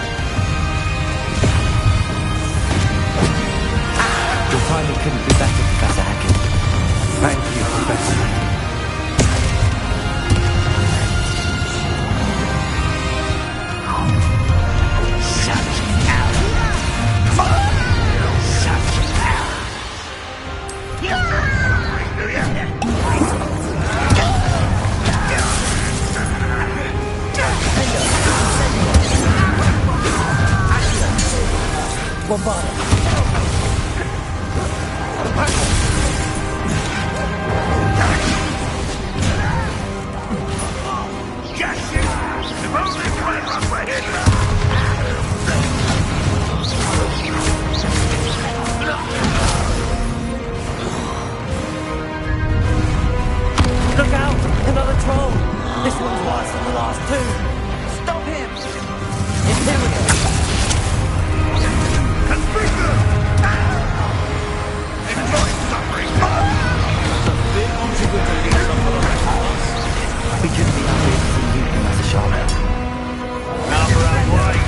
Your timing couldn't be better, Professor Hackett. Thank you, Professor. Look out! Another troll! This one's worse than the last two! Stop him! Imperial! Enjoy suffering! A big contributor to the rest of us. We couldn't be happier to see you, Professor Sharp. Not quite.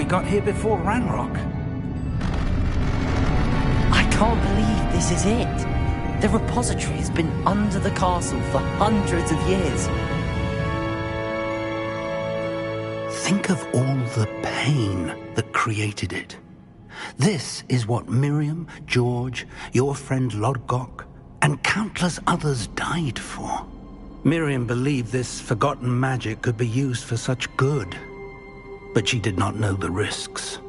got here before Ranrock. I can't believe this is it. The repository has been under the castle for hundreds of years. Think of all the pain that created it. This is what Miriam, George, your friend Lodgok, and countless others died for. Miriam believed this forgotten magic could be used for such good, but she did not know the risks.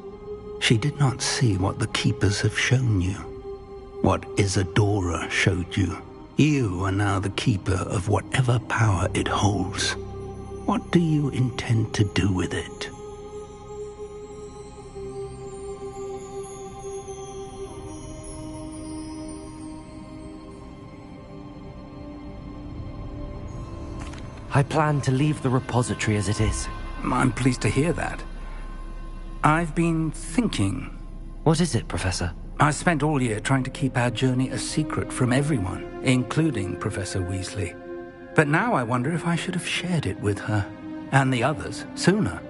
She did not see what the Keepers have shown you, what Isadora showed you. You are now the Keeper of whatever power it holds. What do you intend to do with it? I plan to leave the repository as it is. I'm pleased to hear that. I've been thinking. What is it, Professor? I spent all year trying to keep our journey a secret from everyone, including Professor Weasley. But now I wonder if I should have shared it with her, and the others, sooner.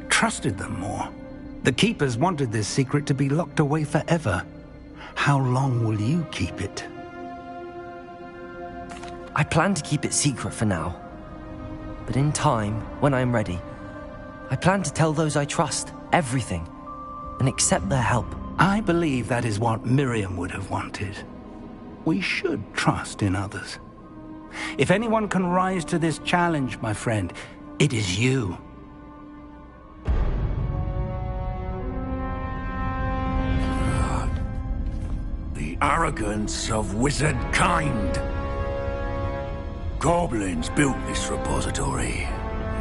Trusted them more. The Keepers wanted this secret to be locked away forever. How long will you keep it? I plan to keep it secret for now. But in time, when I'm ready, I plan to tell those I trust everything and accept their help. I believe that is what Miriam would have wanted. We should trust in others. If anyone can rise to this challenge, my friend, it is you. The arrogance of wizard kind. Goblins built this repository.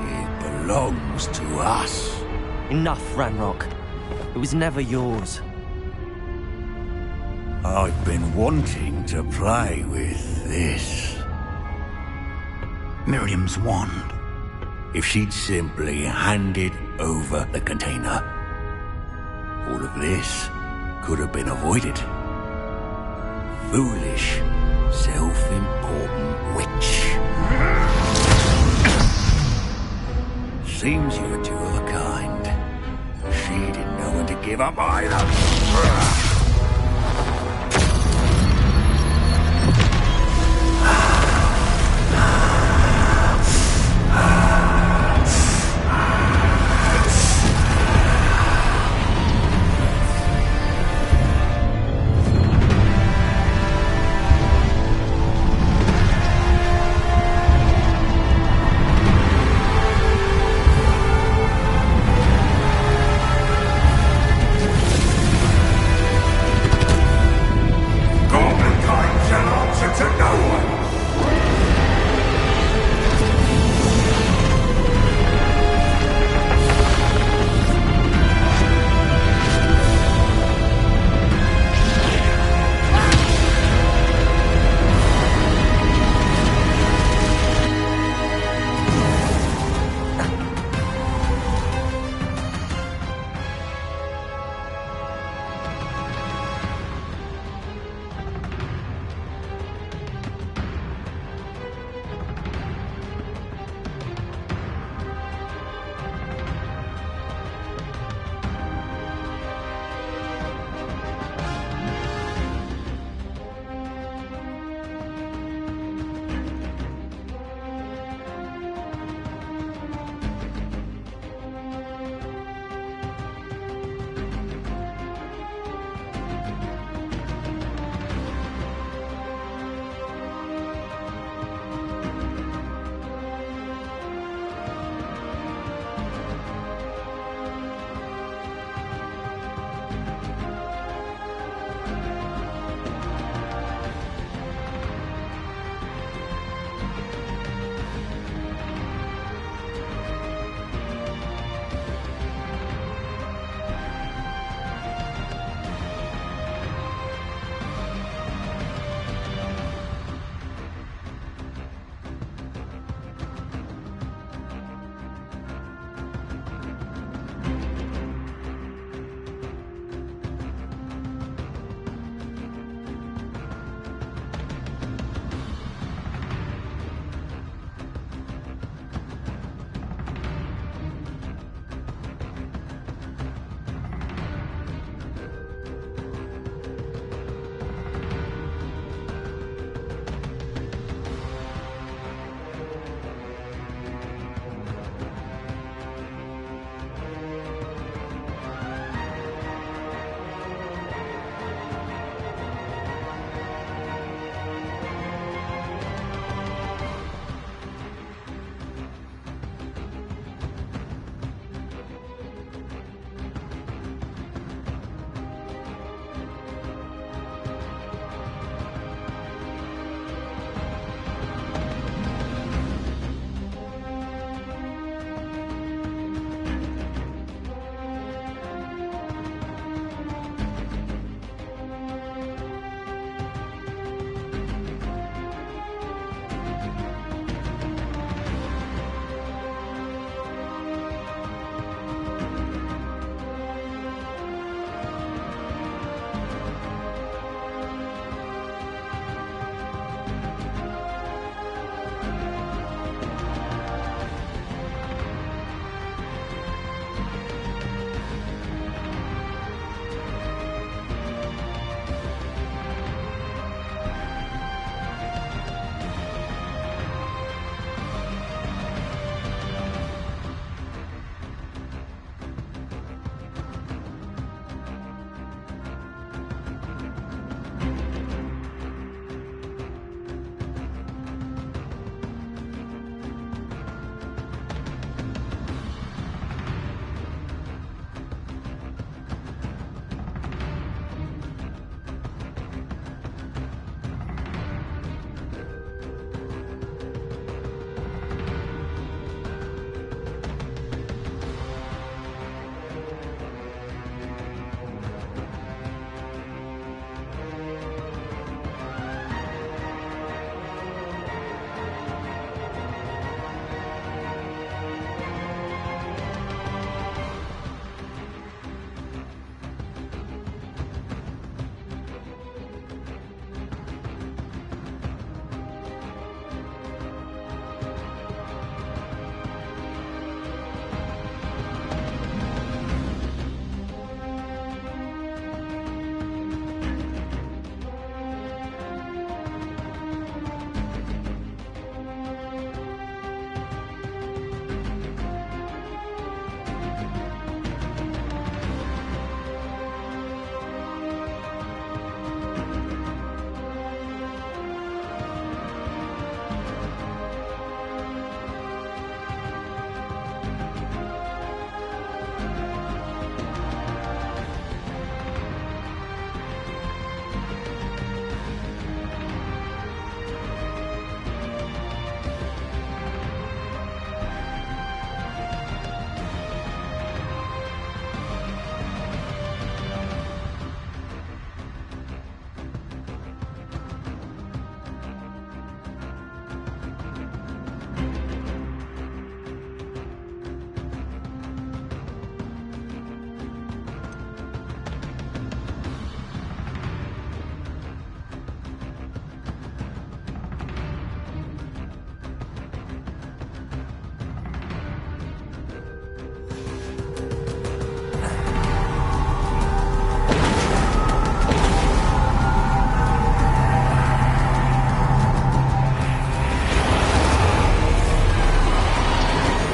It belongs to us. Enough, Ranrock. It was never yours. I've been wanting to play with this. Miriam's wand. If she'd simply handed over the container, all of this could have been avoided. Foolish, self-important witch. Seems you're two of a kind. She didn't know when to give up either.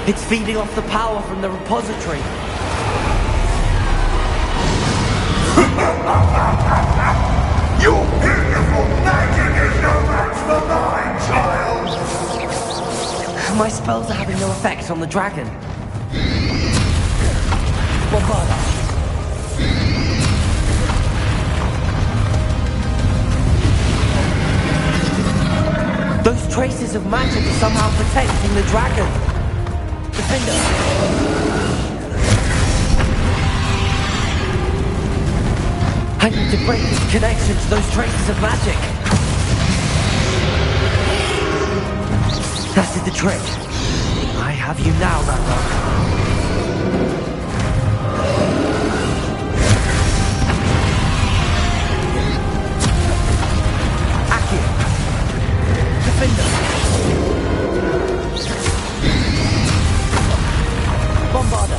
It's feeding off the power from the repository. Your beautiful magic is no match for mine, child! My spells are having no effect on the dragon. Bombarda. Those traces of magic are somehow protecting the dragon. Defender. I need to break its connection to those traces of magic. That did the trick. I have you now, Ranrock. Accio. Defender. Bombarda.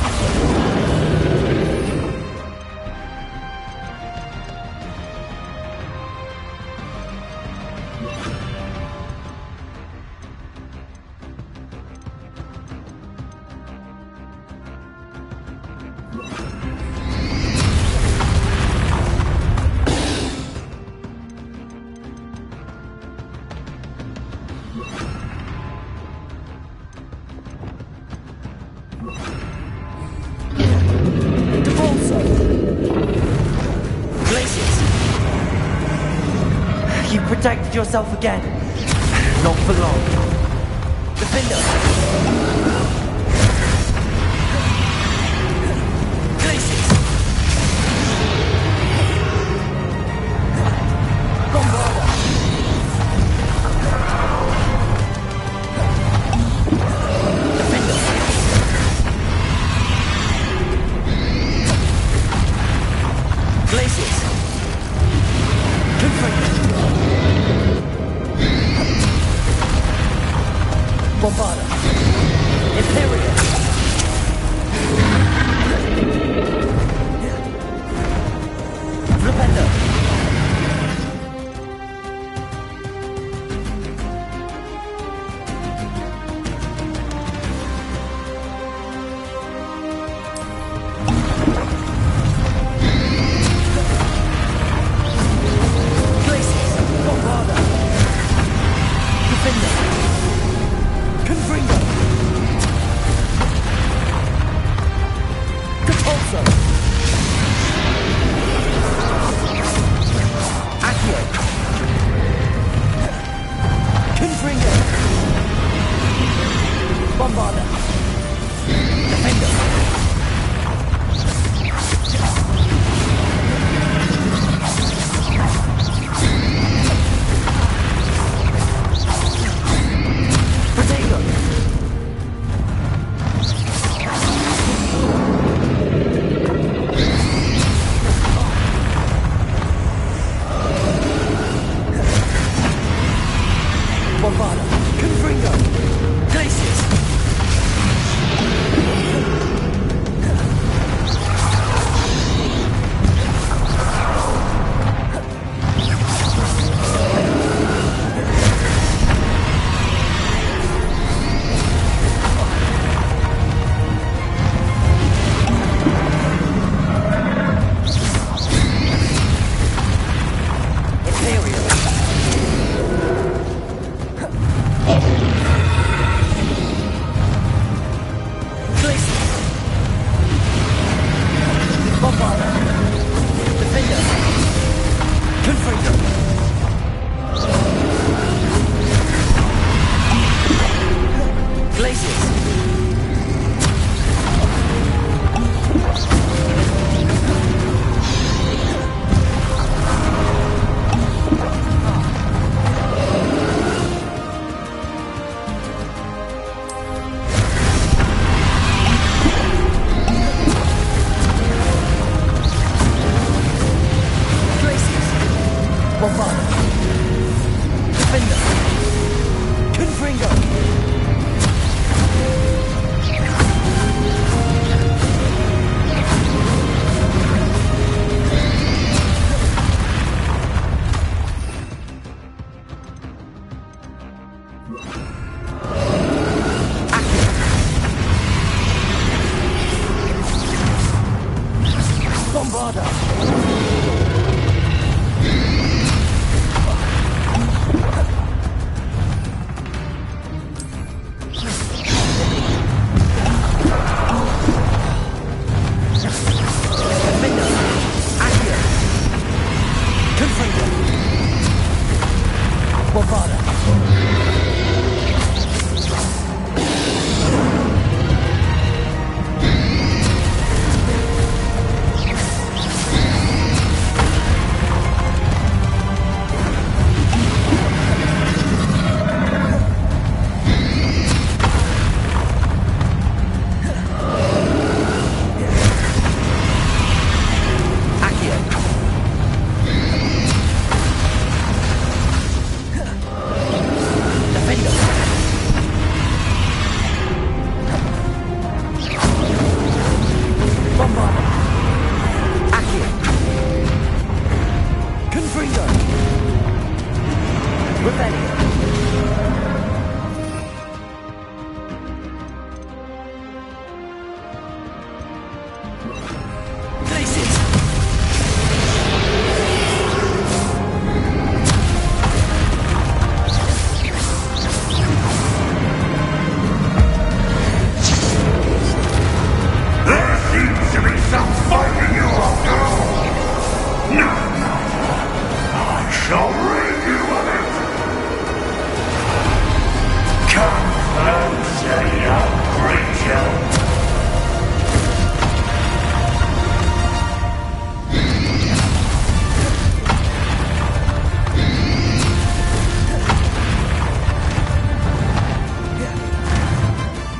You protected yourself again. Not for long. Defender. Glacius. Bombarda. Defender. Glacius. Confringo. Bombarda. Imperial. Flipendo. Glacius. Bombarda. Defender. Confringo. Capulso. Accio. Confringo. Bombarda. Defender. Protego. Bombarda. Confringo. Glacius. Imperial. Glacius. Bombarda. Defender. Confringo. Glacius. Glacius. Bombarda. Defender. Confringo. Accio.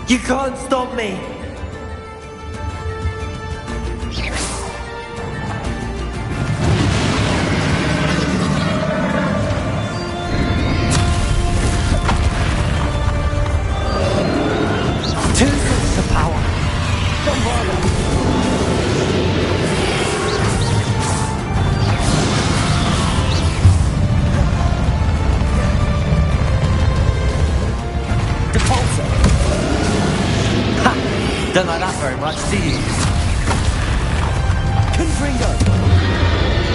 You can't stop me! Two sources of power! Don't bother! Don't like that very much, do you? Confringo!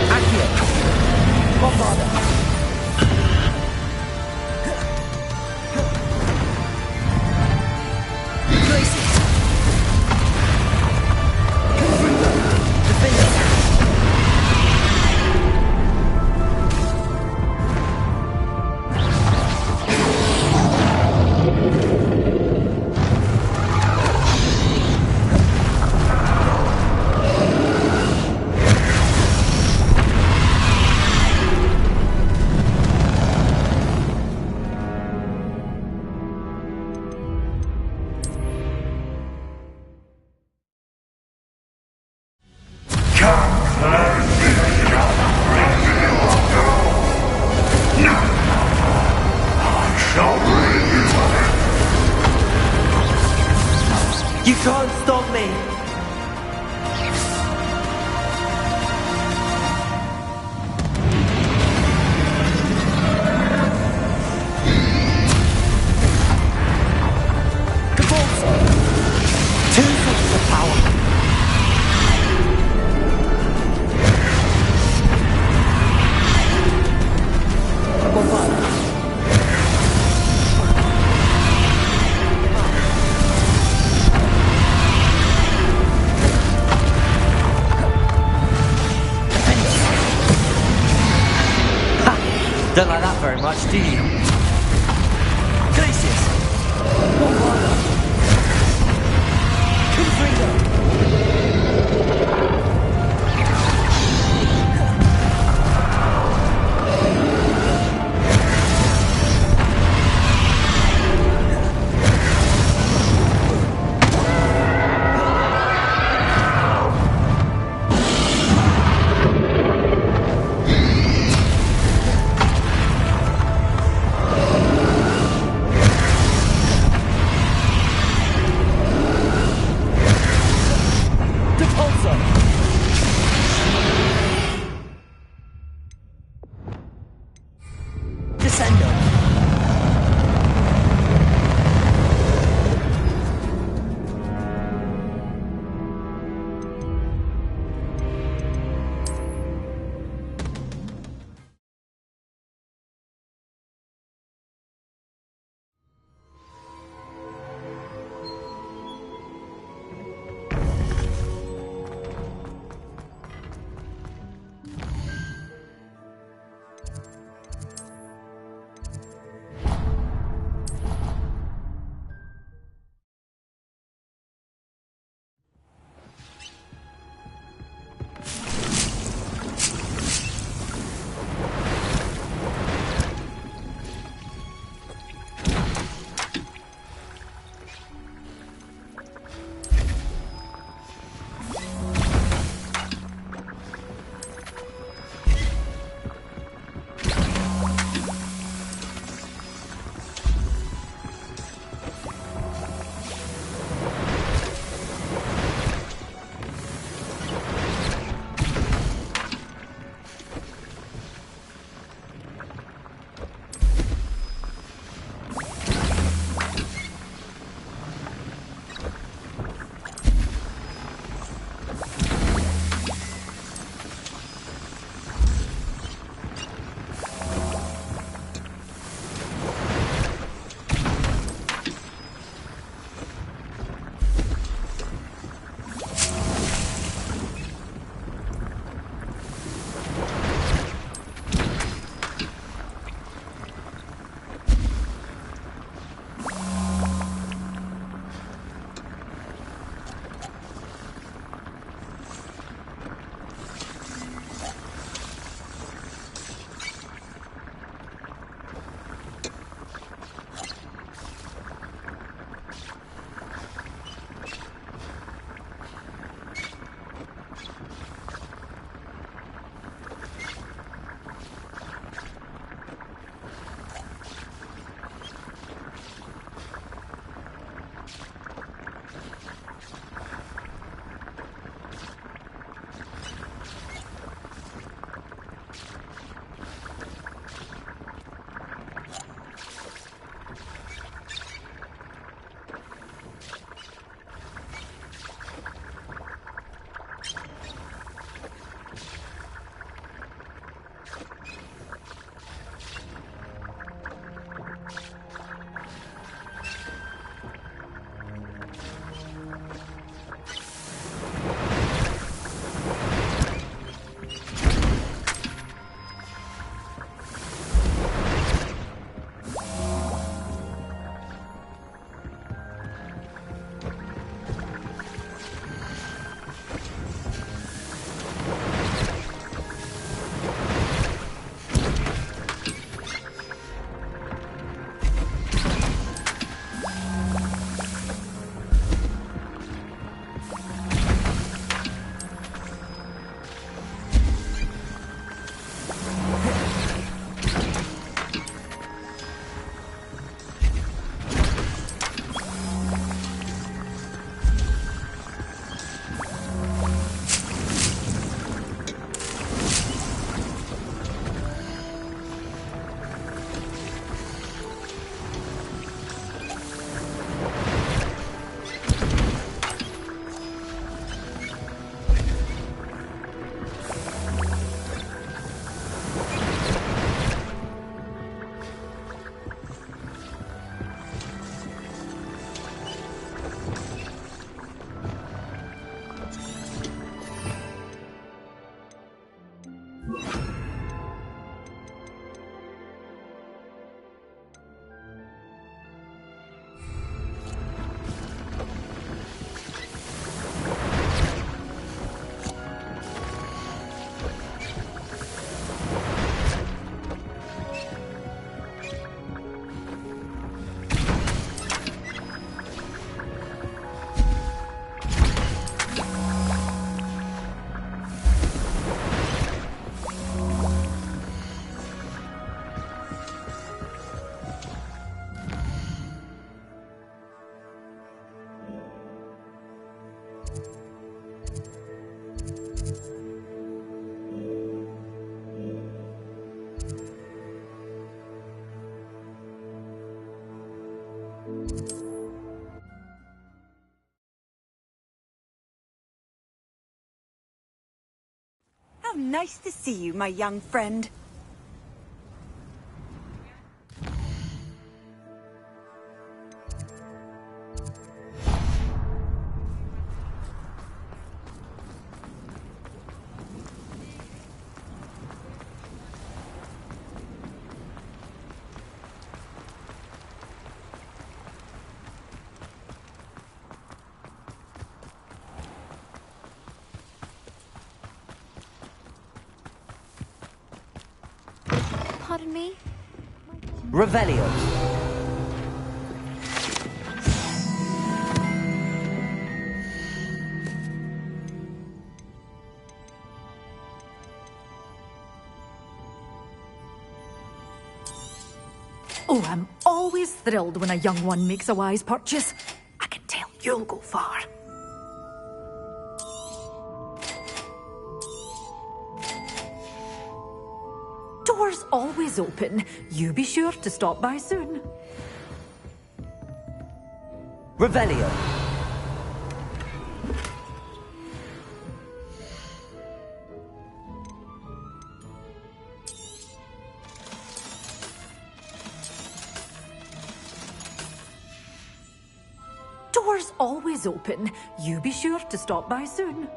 Accio! Bombarda! Glacius! Confringo! Defender! You can't stop me! Two sources of power! Don't like that very much, do you? Glacius! Bombarda! Confringo! Nice to see you, my young friend. Pardon me? Revelio. Oh, I'm always thrilled when a young one makes a wise purchase. I can tell you'll go far. Doors always open. You be sure to stop by soon. Revelio. Doors always open. You be sure to stop by soon.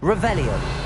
Revelio.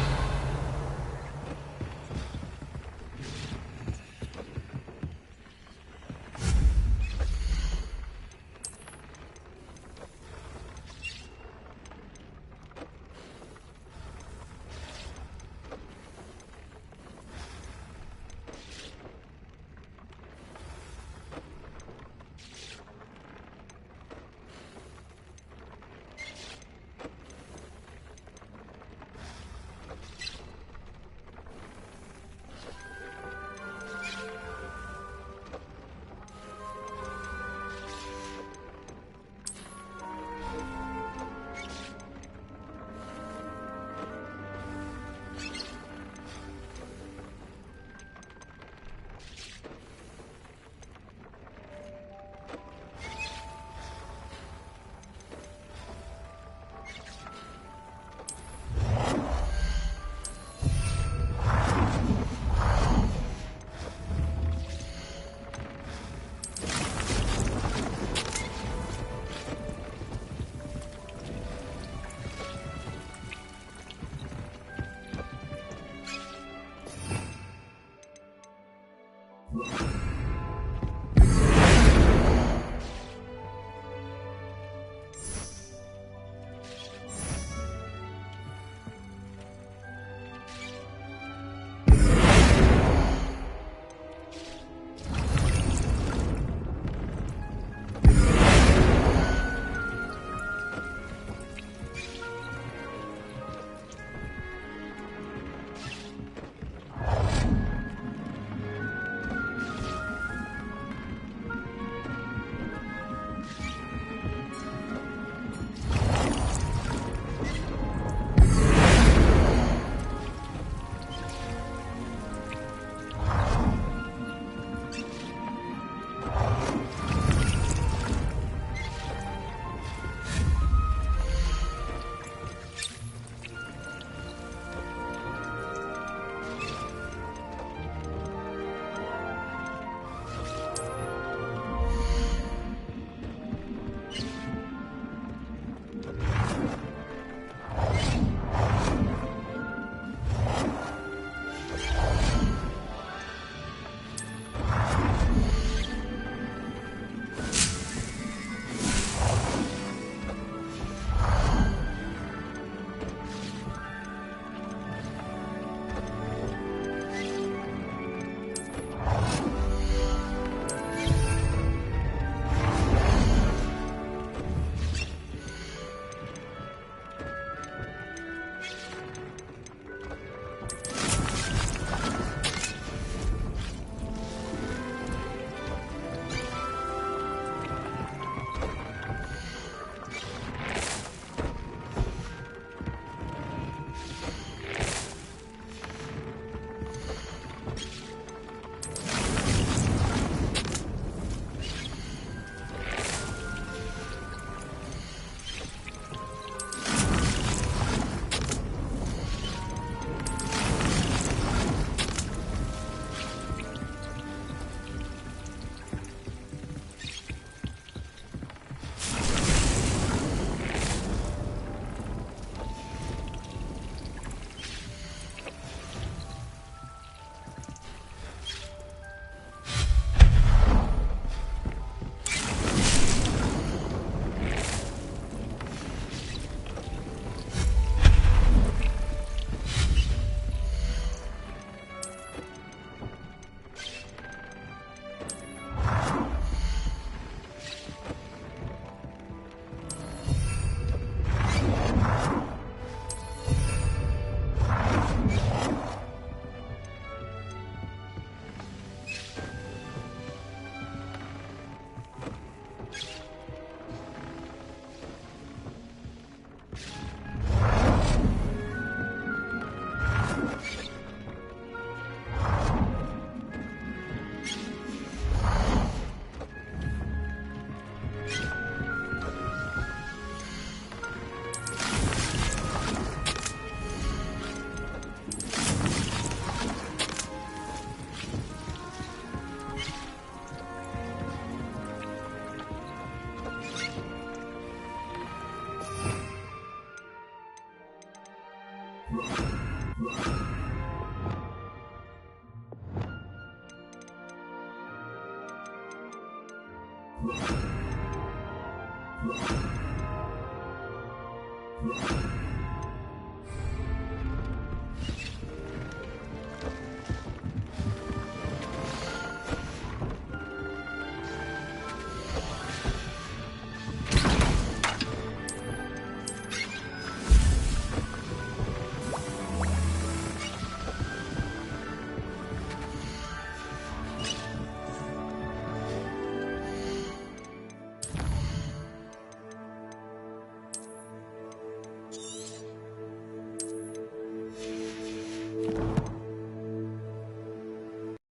You